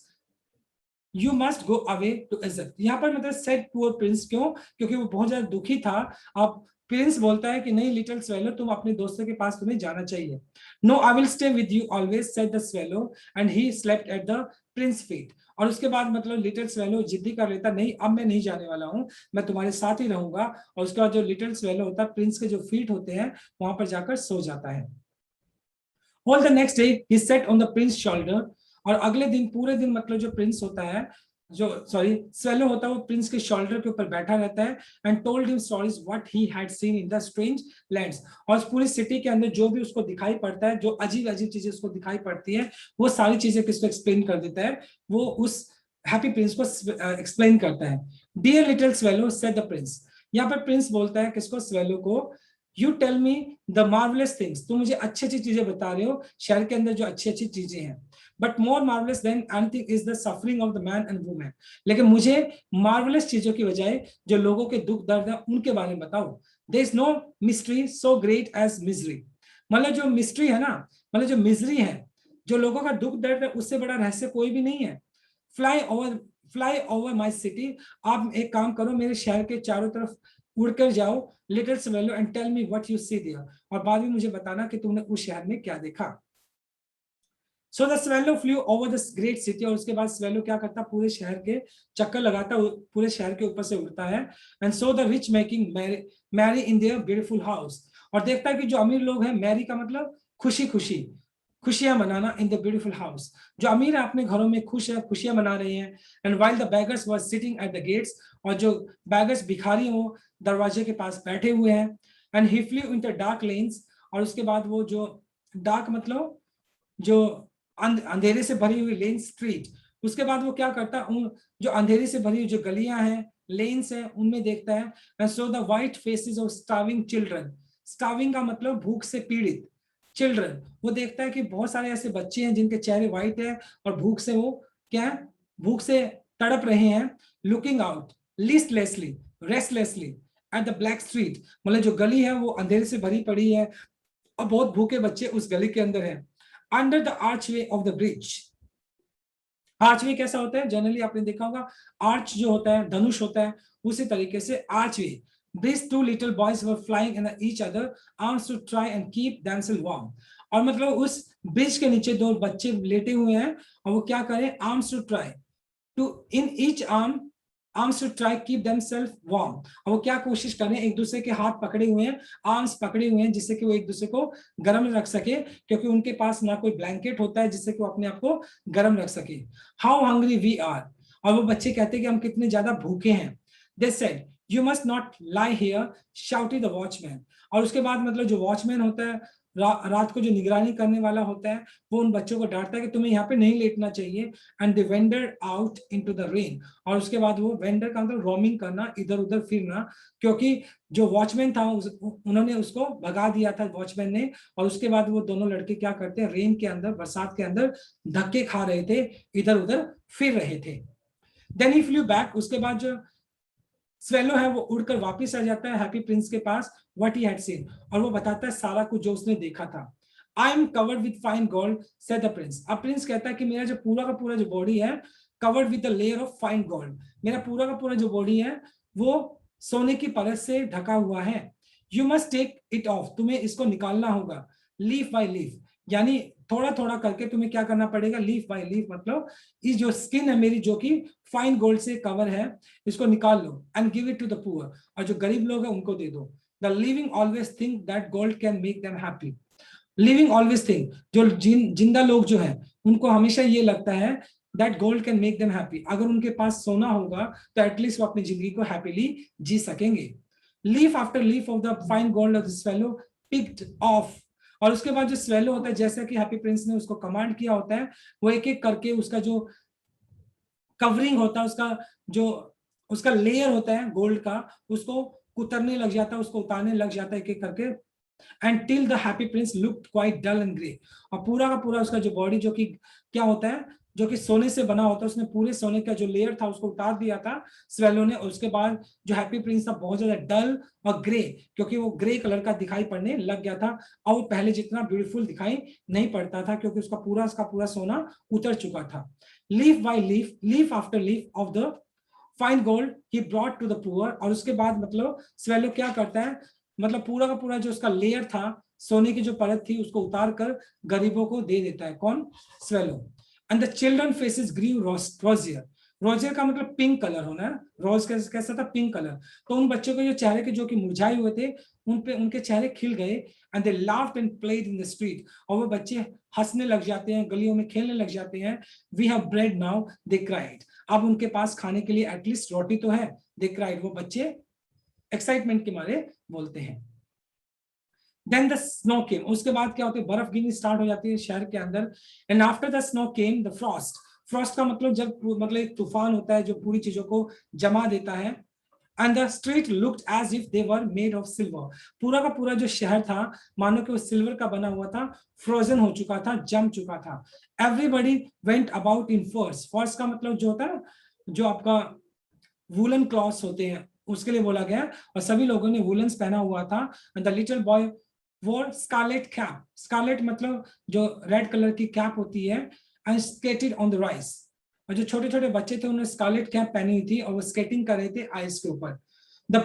You must go away to Egypt. यहाँ पर मतलब said poor prince क्यों? क्योंकि वो बहुत ज्यादा दुखी था. अब प्रिंस बोलता है कि नहीं लिटिल स्वेलो, तुम अपने दोस्तों के पास तुम्हें जाना चाहिए. No, I will stay with you always, said the swallow, and he slept at the prince's feet. और उसके बाद मतलब लिटिल स्वेलो जिद्दी कर लेता, नहीं अब मैं नहीं जाने वाला हूँ, मैं तुम्हारे साथ ही रहूंगा. और उसके बाद जो लिटिल स्वेलो होता है प्रिंस के जो फीट होते हैं वहां पर जाकर सो जाता है. All the next day he sat on the prince's shoulder. और अगले दिन पूरे दिन मतलब जो प्रिंस होता है, जो स्वेलो होता है, वो प्रिंस के शोल्डर के ऊपर बैठा रहता है. And told him stories what he had seen in the strange lands. और पूरी सिटी के अंदर जो भी उसको दिखाई पड़ता है, जो अजीब अजीब चीजें उसको दिखाई पड़ती है, वो सारी चीजें किसको एक्सप्लेन कर देता है? वो उस हैप्पी प्रिंस को एक्सप्लेन करता है. Dear little swallow, said the prince. यहाँ पर प्रिंस बोलता है किसको? स्वेलो को. You tell me the marvellous things. तुम मुझे अच्छी अच्छी चीजें बता रहे हो, शहर के अंदर जो अच्छी अच्छी चीजें हैं. But more marvellous than anything is the suffering of the man and women. लेकिन मुझे मार्वलस चीजों की बजाय जो लोगों के दुख दर्द है उनके बारे में बताओ. There is no mystery so great as misery. मतलब जो मिस्ट्री है ना, मतलब जो मिजरी है, जो लोगों का दुख दर्द है, उससे बड़ा रहस्य कोई भी नहीं है. Fly over my city. आप एक काम करो, मेरे शहर के चारों तरफ उड़कर जाओ, little swallow, and tell me what you see there. और बाद में मुझे बताना कि तुमने उस शहर में क्या देखा. सो the swallow flu over the great city. और उसके बाद स्वेलो क्या करता? पूरे शहर के चक्कर लगाता, पूरे शहर के ऊपर से उड़ता है. And saw the rich making merry in their beautiful house. और देखता है कि जो अमीर लोग हैं, मैरी का मतलब खुशियां मनाना, इन द ब्यूटीफुल हाउस. जो अमीर है अपने घरों में खुश है, खुशियां मना रहे हैं. And while the beggars were sitting at the gates. और जो बेगर्स भिखारी हो दरवाजे के पास बैठे हुए हैं. And he flu in the dark lens. और उसके बाद वो जो डार्क मतलब जो अंधेरे से भरी हुई लेन स्ट्रीट, उसके बाद वो क्या करता? उन जो अंधेरे से भरी हुई जो गलियां हैं, लेन्स हैं, उनमें देखता है. And saw the white faces of starving children. Starving का मतलब भूख से पीड़ित. चिल्ड्रन, वो देखता है कि बहुत सारे ऐसे बच्चे हैं जिनके चेहरे व्हाइट है और भूख से वो क्या है? भूख से तड़प रहे हैं. Looking out listlessly restlessly at the black street. मतलब जो गली है वो अंधेरे से भरी पड़ी है और बहुत भूखे बच्चे उस गली के अंदर है. Under the archway of the bridge. Archway कैसा होता है? जनरली आपने देखा होगा आर्च जो होता है, धनुष होता है, उसी तरीके से archway. These two little boys were flying in each other arms to try and keep themselves warm. और मतलब उस ब्रिज के नीचे दो बच्चे लेटे हुए हैं और वो क्या करें? Arms to try to in each arms to try keep themself warm. और वो क्या कोशिश कर रहे हैं? एक दूसरे के हाथ पकड़े हुए हैं, आर्म्स पकड़े हुए हैं, जिससे कि वो एक दूसरे को गर्म रख सके, क्योंकि उनके पास ना कोई ब्लैंकेट होता है जिससे कि वो अपने आप को गर्म रख सके. How hungry we are. और वो बच्चे कहते हैं कि हम कितने ज्यादा भूखे हैं. They said You must not lie here, shouted the watchman. और उसके बाद मतलब जो वॉचमैन होता है, रात को जो निगरानी करने वाला होता है, वो उन बच्चों को डांटता है कि तुम्हें यहाँ पे नहीं लेटना चाहिए. And they wondered out into the rain. और उसके बाद वो वेंडर का मतलब रोमिंग करना, इधर उधर फिरना, क्योंकि जो वॉचमैन था उन्होंने उसको भगा दिया था, वॉचमैन ने. और उसके बाद वो दोनों लड़के क्या करते हैं? रेन के अंदर, बरसात के अंदर धक्के खा रहे थे, इधर उधर फिर रहे थे. Then he flew back. उसके बाद जो स्वेलो है वो उड़कर वापस आ जाता है हैप्पी प्रिंस के पास. What he had seen. और वो बताता है सारा कुछ जो उसने देखा था. I am covered with fine gold, said the Prince. अब प्रिंस कहता है कि मेरा जो पूरा का पूरा जो बॉडी है, covered with the layer of fine gold. मेरा पूरा का पूरा जो बॉडी है वो सोने की परत से ढका हुआ है. You must take it off. तुम्हें इसको निकालना होगा. लीफ बाय लीफ, यानी थोड़ा थोड़ा करके तुम्हें क्या करना पड़ेगा? लीफ बाय लीफ, मतलब ये जो स्किन है मेरी जो कि फाइन गोल्ड से कवर है, इसको निकाल लो. And give it to the poor. और जो गरीब लोग हैं उनको दे दो. The living always think that gold can make them happy. Living always think, जो जिंदा लोग जो है उनको हमेशा ये लगता है that gold can make them happy. अगर उनके पास सोना होगा तो एटलीस्ट वो अपनी जिंदगी को हैप्पीली जी सकेंगे. Leaf after leaf of the fine gold of this fellow picked of. और उसके बाद जो स्वेलो होता है, जैसे कि हैप्पी प्रिंस ने उसको कमांड किया होता है, वो एक एक करके उसका जो कवरिंग होता है, उसका जो उसका लेयर होता है गोल्ड का, उसको कुतरने लग जाता है, उसको उतारने लग जाता है एक एक करके, and till the happy prince looked quite dull and grey. और पूरा का पूरा उसका जो बॉडी, जो कि क्या होता है, जो कि सोने से बना होता है, उसने पूरे सोने का जो लेयर था उसको उतार दिया था स्वेलो ने। और उसके बाद जो हैप्पी प्रिंस था बहुत ज्यादा डल और ग्रे, क्योंकि वो ग्रे कलर का दिखाई पड़ने लग गया था, और वो पहले जितना ब्यूटीफुल दिखाई नहीं पड़ता था, क्योंकि उसका पूरा सोना उतर चुका था। Leaf by leaf, leaf after leaf of the fine gold he brought to the poor. और उसके बाद मतलब स्वेलो क्या करता है, मतलब पूरा का पूरा जो उसका लेयर था, सोने की जो परत थी, उसको उतार कर गरीबों को दे देता है। कौन? Swallow. And the children faces grew rosier. Rosier का मतलब पिंक कलर होना है, रोज कैसा था, पिंक कलर। तो उन बच्चों के जो चेहरे के जो कि मुरझाए हुए थे, उन पे उनके चेहरे खिल गए। And they laughed and played in the street. और वो बच्चे हंसने लग जाते हैं, गलियों में खेलने लग जाते हैं। We have bread now, they cried. अब उनके पास खाने के लिए एटलीस्ट रोटी तो है। दे क्राइड, वो बच्चे एक्साइटमेंट के मारे बोलते हैं। देन द स्नो केम, उसके बाद क्या होता है, बर्फ गिरनी स्टार्ट हो जाती है शहर के अंदर। And after the snow came the Frost. Frost का मतलब जब मतलब एक तूफान होता है जो पूरी चीजों को जमा देता है। And the street looked as if they were made of silver. पूरा का पूरा जो शहर था, मानो कि वो सिल्वर का बना हुआ था, फ्रोजन हो चुका था, जम चुका था। एवरीबडी वेंट अबाउट इन फर्स। फर्स का मतलब जो होता है, जो आपका वुलन क्लॉथ्स होते हैं, उसके लिए बोला गया। और सभी लोगों ने वुलन्स पहना हुआ था। एंड द लिटिल बॉय वोर स्कारलेट कैप। स्कारलेट मतलब जो रेड कलर की कैप होती है। And skated on the rice. और जो छोटे छोटे बच्चे थे उन्होंने स्कारलेट कैप पहनी हुई थी, और वो स्केटिंग कर रहे थे आइस के ऊपर। The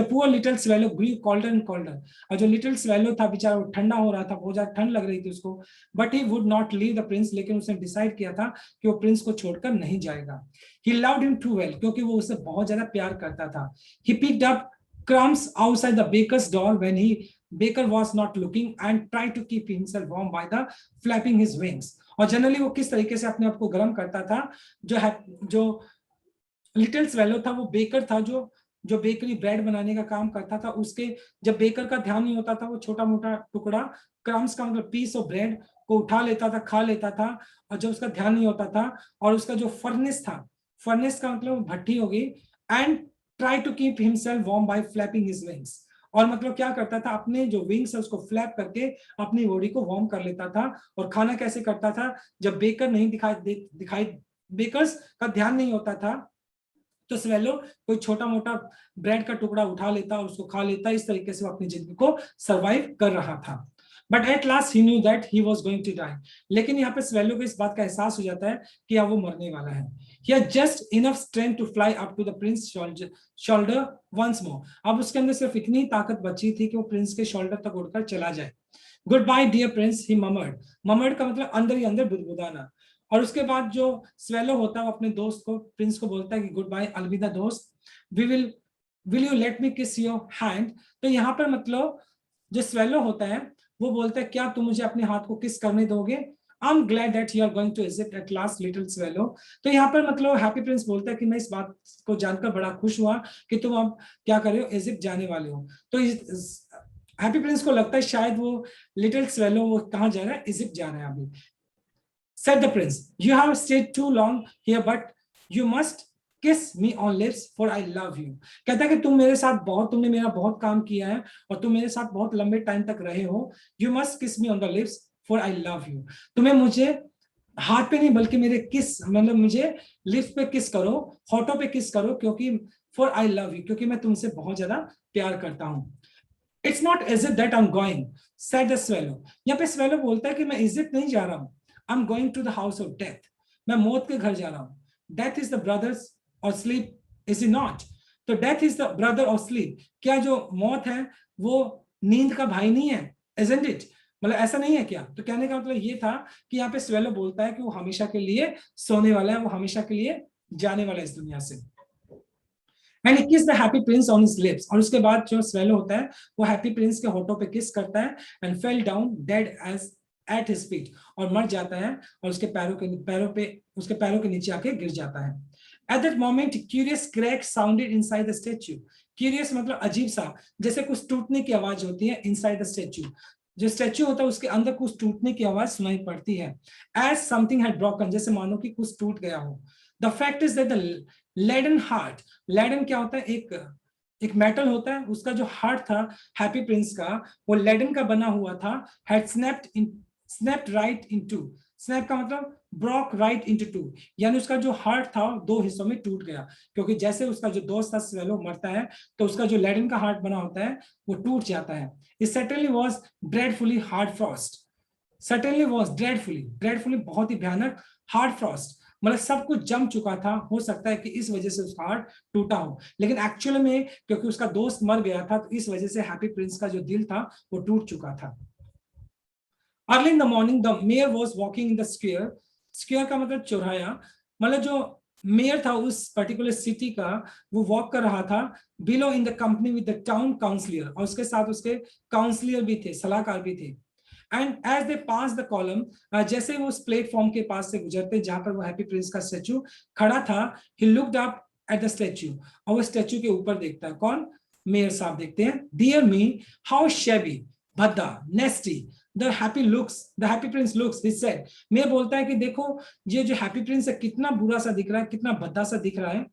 poor little swallow grew colder and colder. और जो लिटिल स्वेलो था बेचारा, वो ठंडा हो रहा था, बहुत ज्यादा ठंड लग रही थी उसको। But he would not leave the Prince. लेकिन उसने डिसाइड किया था कि वो प्रिंस को छोड़कर नहीं जाएगा। He loved him too well, क्योंकि वो उसे बहुत ज्यादा प्यार करता था। He picked up crumbs outside the baker's door when he baker was not looking and tried to keep himself warm by the flapping his wings। और जनरली वो किस तरीके से अपने आप को गर्म करता था, जो लिटिल स्वेलो था, वो बेकर था, जो जो बेकरी ब्रेड बनाने का काम करता था। उसके जब बेकर का ध्यान नहीं होता था, वो छोटा मोटा टुकड़ा, क्रम्स का मतलब पीस ऑफ ब्रेड को उठा लेता था, खा लेता था। और जब उसका ध्यान नहीं होता था, और उसका जो फर्नेस था, फर्नेस का मतलब भट्टी होगी, and try to keep himself warm by flapping his wings. और मतलब क्या करता था, अपने जो विंग्स है उसको फ्लैप करके अपनी बॉडी को वार्म कर लेता था। और खाना कैसे करता था, जब बेकर नहीं दिखाई बेकर्स का ध्यान नहीं होता था, तो स्वेलो कोई छोटा मोटा ब्रेड का टुकड़ा उठा लेता और उसको खा लेता। इस तरीके से वो अपनी जिंदगी को सरवाइव कर रहा था। But at last he knew that he was going to die. लेकिन यहाँ पे स्वेलो को इस बात का एहसास हो जाता है कि अब वो मरने वाला है। He had just enough strength to fly up to the prince's shoulder once more। अब उसके अंदर सिर्फ इतनी ताकत बची थी कि वो प्रिंस के शोल्डर तक उड़कर चला जाए। गुड बाय डियर प्रिंस, ही ममर्ड। ममर्ड का मतलब अंदर ही अंदर बुदबुदाना। और उसके बाद जो स्वेलो होता है वो अपने दोस्त को, प्रिंस को बोलता है कि गुड बाय, अलविदा दोस्त, we will you let me kiss your hand. तो यहाँ पर मतलब जो स्वेलो होता है वो बोलता है, क्या तुम मुझे अपने हाथ को किस करने दोगे? I am glad that you are going to Egypt at last little swallow. तो यहाँ पर मतलब हैप्पी प्रिंस बोलता है कि मैं इस बात को जानकर बड़ा खुश हुआ कि तुम अब क्या कर रहे हो, इजिप्ट जाने वाले हो। तो हैप्पी प्रिंस को लगता है शायद वो लिटिल स्वेलो वो कहाँ जा रहा है, इजिप्ट जा रहा है अभी। Said the prince, you have stayed too long here, but you must kiss me on lips, for I love you। कहता है कि तुमने मेरा बहुत काम किया है, और तुम मेरे साथ बहुत लंबे टाइम तक रहे हो। You must kiss me on the lips, for I love you। तुम्हें मुझे हाथ पे नहीं बल्कि मेरे किस मतलब मुझे लिप्स पे किस करो, होठों पे किस करो, क्योंकि for I love you, क्योंकि मैं तुमसे बहुत ज्यादा प्यार करता हूँ। It's not Egypt that I'm going, said the swallow। यहाँ पे swallow बोलता है कि मैं इजिप्ट नहीं जा रहा हूँ। I'm going to the house of death। मैं मौत के घर जा रहा हूँ। Death is the brothers of sleep, is it not? तो death is the brother of sleep। क्या जो मौत है वो नींद का भाई नहीं है? Isn't it? मतलब ऐसा नहीं है क्या? तो कहने का मतलब ये था कि यहाँ पे स्वेलो बोलता है कि वो हमेशा के लिए सोने वाला है, वो हमेशा के लिए जाने वाला है इस दुनिया से। And he kissed the happy prince on his lips। और उसके बाद जो स्वेलो होता है वो हैप्पी प्रिंस के होठों पे किस करता है, and fell down dead as at his feet। और मर जाता है, और उसके पैरों के नीचे आके गिर जाता है। At that moment, curious crack sounded inside the statue। Curious मतलब अजीब सा, जैसे कुछ टूटने की आवाज होती है inside the statue। जो स्टैच्यू होता है उसके अंदर कुछ टूटने की आवाज सुनाई पड़ती है, एज समथिंग हैड ब्रोकन, जैसे मानो कि कुछ टूट गया हो। The fact is that the leaden heart, leaden क्या होता है, एक मेटल होता है, उसका जो हार्ट था हैप्पी प्रिंस का, वो लेडन का बना हुआ था, had snapped right into, snap का मतलब ब्रॉक राइट इनटू टू, यानी उसका जो हार्ट था दो हिस्सों में टूट गया, क्योंकि जैसे उसका जो दोस्त था स्वेलो मरता है तो उसका जो लेडन का हार्ट बना होता है वो टूट जाता है। It certainly was dreadfully hard frost, certainly was dreadfully, dreadfully बहुत ही भयानक, हार्ड फ्रॉस्ट मतलब सब कुछ जम चुका था, हो सकता है कि इस वजह से उसका हार्ट टूटा हो, लेकिन एक्चुअल में क्योंकि उसका दोस्त मर गया था तो इस वजह से हैप्पी प्रिंस का जो दिल था वो टूट चुका था। Early in the morning the mayor was walking in the square, square का मतलब चौराया, मतलब जो मेयर था उस पर्टिकुलर सिटी का, वो वॉक कर रहा था below in the company with the town councillor, और उसके साथ उसके काउंसलर भी थे, सलाहकार भी थे। And as they passed the column, जैसे वो उस प्लेटफॉर्म के पास से गुजरते जहां पर वो हैप्पी प्रिंस का स्टैचू खड़ा था, he looked up at the statue, और वो स्टैचू के ऊपर देखता है, कौन, मेयर साहब देखते हैं। डियर मी हाउ शेबी, भद्दा, nasty the happy Prince looks, he said, mayor बोलता है कि देखो ये जो हैप्पी प्रिंस है कितना बुरा सा दिख रहा है, कितना भद्दा सा दिख रहा है।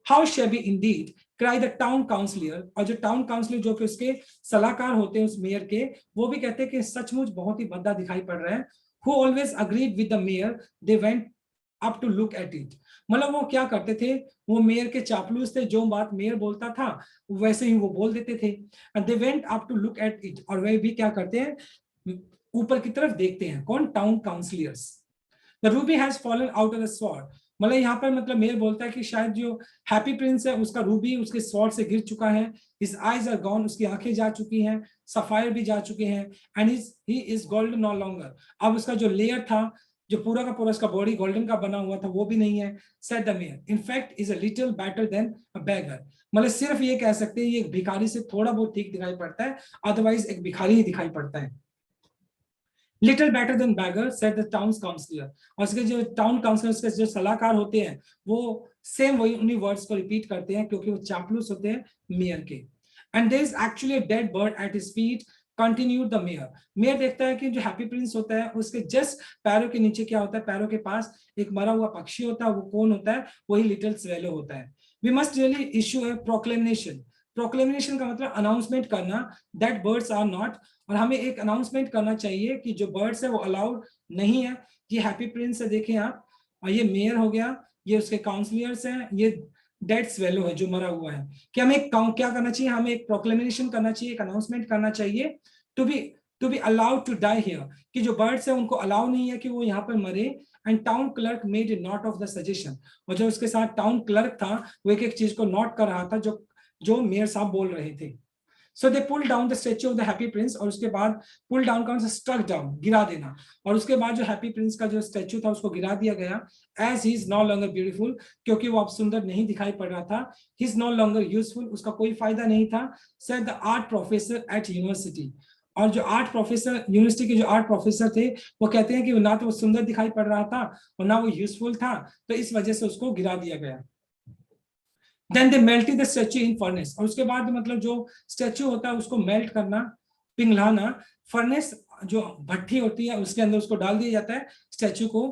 How shabby indeed cry the town councillor, और जो टाउन काउंसलर जो कि उसके सलाहकार होते हैं उस मेयर के, वो भी कहते हैं कि सचमुच बहुत ही भद्दा दिखाई पड़ रहा है। Who always agreed with the mayor, they went up to look at it, मतलब वो क्या करते थे, वो मेयर के चापलूस थे, जो बात मेयर बोलता था वैसे ही वो बोल देते थे। And they went up to look at it, और वे भी क्या करते हैं, ऊपर की तरफ देखते हैं, कौन, town councillors. The ruby has fallen out of the sword, मतलब यहाँ पर मतलब मेयर बोलता है कि शायद जो हैप्पी प्रिंस है उसका रूबी उसके स्वॉर्ड से गिर चुका है, हिज आईज आर गॉन, उसकी आंखें जा चुकी हैं, सफायर भी जा चुके हैं, and he is golden no longer, अब उसका जो लेयर था, जो पूरा का पूरा उसका बॉडी गोल्डन का बना हुआ था वो भी नहीं है। Said the mayor, in fact is a little better than a beggar, मतलब सिर्फ ये कह सकते हैं ये एक भिखारी से थोड़ा बहुत ठीक दिखाई पड़ता है, अदरवाइज एक भिखारी ही दिखाई पड़ता है। Little better than beggar said the town councillor, और उसके जो टाउन काउंसलर के जो सलाहकार होते हैं वो सेम वही उन्हीं वर्ड्स को रिपीट करते हैं, क्योंकि वो चापलूस होते हैं मेयर के। And there is actually a dead bird at his feet, continued the mayor, mayor देखता है कि जो हैप्पी प्रिंस होता है उसके जस्ट पैरों के नीचे क्या होता है, पैरों के पास एक मरा हुआ पक्षी होता है, वो कौन होता है, वही लिटिल स्वेलो होता है। We must really issue a proclamation, proclamation का मतलब अनाउंसमेंट करना, दैट बर्ड्स आर नॉट, और हमें एक अनाउंसमेंट करना चाहिए कि जो बर्ड्स है वो अलाउड नहीं है। ये हैप्पी प्रिंस है देखें आप, और ये मेयर हो गया, ये उसके काउंसलर्स हैं, ये डेड स्वेलो है जो मरा हुआ है। कि हमें क्या करना चाहिए, हमें एक प्रोक्लेमेशन करना चाहिए, एक अनाउंसमेंट करना चाहिए to be allowed to die here, कि जो बर्ड्स है उनको अलाउ नहीं है कि वो यहाँ पर मरे। And town clerk made a note of the suggestion, और जो उसके साथ टाउन क्लर्क था वो एक एक चीज को नोट कर रहा था जो जो मेयर साहब बोल रहे थे। So they pull down the statue of the happy Prince, और उसके बाद पुल डाउन का स्ट्रक डाउन, गिरा देना, और उसके बाद जो हैप्पी प्रिंस का जो स्टेच्यू था उसको गिरा दिया गया, as he is no longer beautiful, क्योंकि वो अब सुंदर नहीं दिखाई पड़ रहा था, he is no longer useful, उसका कोई फायदा नहीं था, said the art professor at university, और जो आर्ट प्रोफेसर, यूनिवर्सिटी के जो आर्ट प्रोफेसर थे वो कहते हैं कि ना तो वो सुंदर दिखाई पड़ रहा था और ना वो यूजफुल था, तो इस वजह से उसको गिरा दिया गया। Then they melted the statue in furnace, और उसके बाद मतलब जो स्टैच्यू होता है उसको मेल्ट करना, पिघलाना, फर्नेस जो भट्टी होती है उसके अंदर उसको डाल दिया जाता है स्टैच्यू को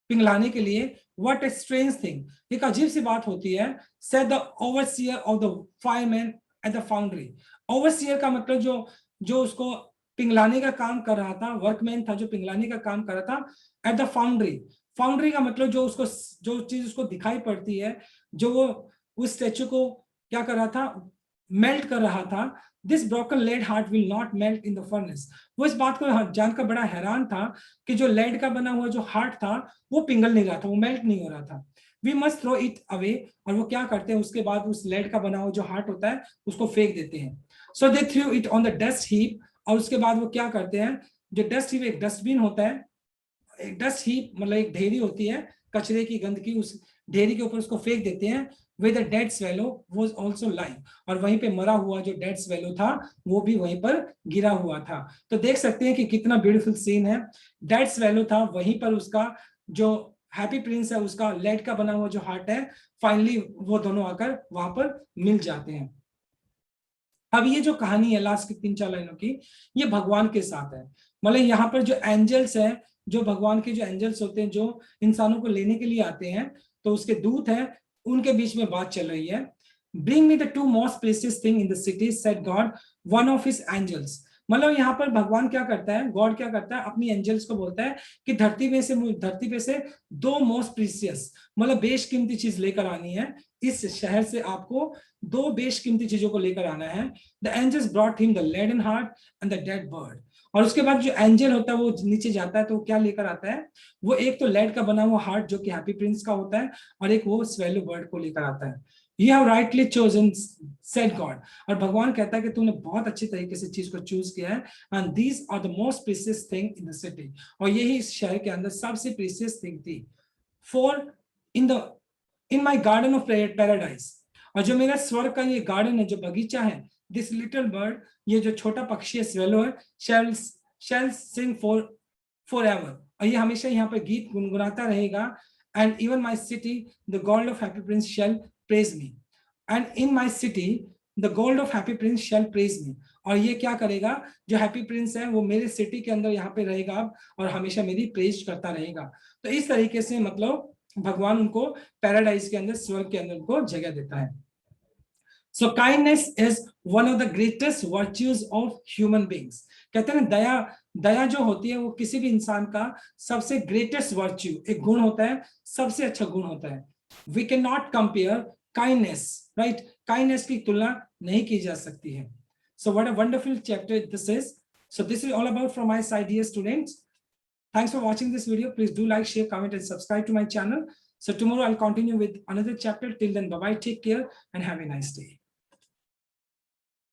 पिघलाने के लिए। व्हाट ए स्ट्रेंज थिंग, एक अजीब सी बात होती है। Said the overseer of the fireman at the foundry, overseer का मतलब जो जो उसको पिघलाने का काम कर रहा था, वर्कमैन था जो पिघलाने का काम कर रहा था, एट द फाउंड्री, फाउंड्री का मतलब जो उसको जो चीज उसको दिखाई पड़ती है, जो वो उस स्टैचू को क्या कर रहा था, मेल्ट कर रहा था। This broken lead heart will not melt in the furnace, वो इस बात को जानकर बड़ा हैरान था कि जो लेड का बना हुआ जो हार्ट था वो पिघल नहीं रहा था, वो मेल्ट नहीं हो रहा था। We must throw it away, और वो क्या करते हैं उसके बाद उस लेड का बना हुआ जो हार्ट होता है उसको फेंक देते हैं। So they threw it on the dust heap, और उसके बाद वो क्या करते हैं, जो डस्ट हीप एक डस्टबिन होता है, एक डस्ट हीप मतलब एक ढेरी होती है कचरे की गंदगी, उस ढेरी के ऊपर उसको फेंक देते हैं। With dead swallow was also lying, और वहीं पे मरा हुआ जो डेड स्वेलो था वो भी वहीं पर गिरा हुआ था। तो देख सकते हैं कि कितना ब्यूटीफुल सीन है। डेड स्वेलो था, वहीं पर उसका जो हैप्पी प्रिंस है उसका लेड का बना हुआ जो हार्ट है, फाइनली वो दोनों आकर वहां पर मिल जाते हैं। अब ये जो कहानी है लास्ट की 3-4 लाइनों की, ये भगवान के साथ है। मतलब यहाँ पर जो एंजल्स हैं, जो भगवान के जो एंजल्स होते हैं, जो इंसानों को लेने के लिए आते हैं, तो उसके दूत हैं, उनके बीच में बात चल रही है। Bring me the 2 most precious thing in the city, said God, one of his angels. मतलब यहाँ पर भगवान क्या करता है, गॉड क्या करता है, अपनी एंजल्स को बोलता है कि धरती पे से 2 मोस्ट प्रीसियस, मतलब बेशकीमती चीज लेकर आनी है। इस शहर से आपको 2 बेशकीमती चीजों को लेकर आना है। The angels brought him the leaden heart and the dead bird. और उसके बाद जो एंजल होता है वो नीचे जाता है, तो क्या लेकर आता है, वो एक तो लेड का बना हुआ हार्ट जो कि हैप्पी प्रिंस का होता है, और एक वो स्वेलो बर्ड को लेकर आता है। You have rightly chosen, said God. और भगवान कहता है कि तूने बहुत अच्छी तरीके से चीज को चूज किया है। And these are the most precious thing in the city. और यही इस शहर के अंदर सबसे precious thing थी। For in my garden of paradise, और जो मेरा स्वर्ग का ये गार्डन है, जो बगीचा है, this little bird, ये जो छोटा पक्षी है, स्वेलो है, shall sing forever. और ये हमेशा यहाँ पर गीत गुनगुनाता रहेगा। And even my city, the gold of happy prince shall praise me. And in my city, the gold of happy prince shall praise me. और ये क्या करेगा, जो हैप्पी प्रिंस है वो मेरे सिटी के अंदर यहाँ पे रहेगा और हमेशा मेरी प्रेज करता रहेगा। तो इस तरीके से मतलब भगवान उनको पैराडाइज के अंदर, स्वर्ग के अंदर उनको जगह देता है। So kindness is one of the greatest virtues of human beings. कहते हैं दया जो होती है वो किसी भी इंसान का सबसे ग्रेटेस्ट वर्च्यू, एक गुण होता है, सबसे अच्छा गुण होता है। We cannot compare kindness, right? Kindness की तुलना नहीं की जा सकती है। So what a wonderful chapter this is. So this is all about from my side, dear students. Thanks for watching this video. Please do like, share, comment, and subscribe to my channel. So tomorrow I'll continue with another chapter. Till then, bye bye, take care, and have a nice day.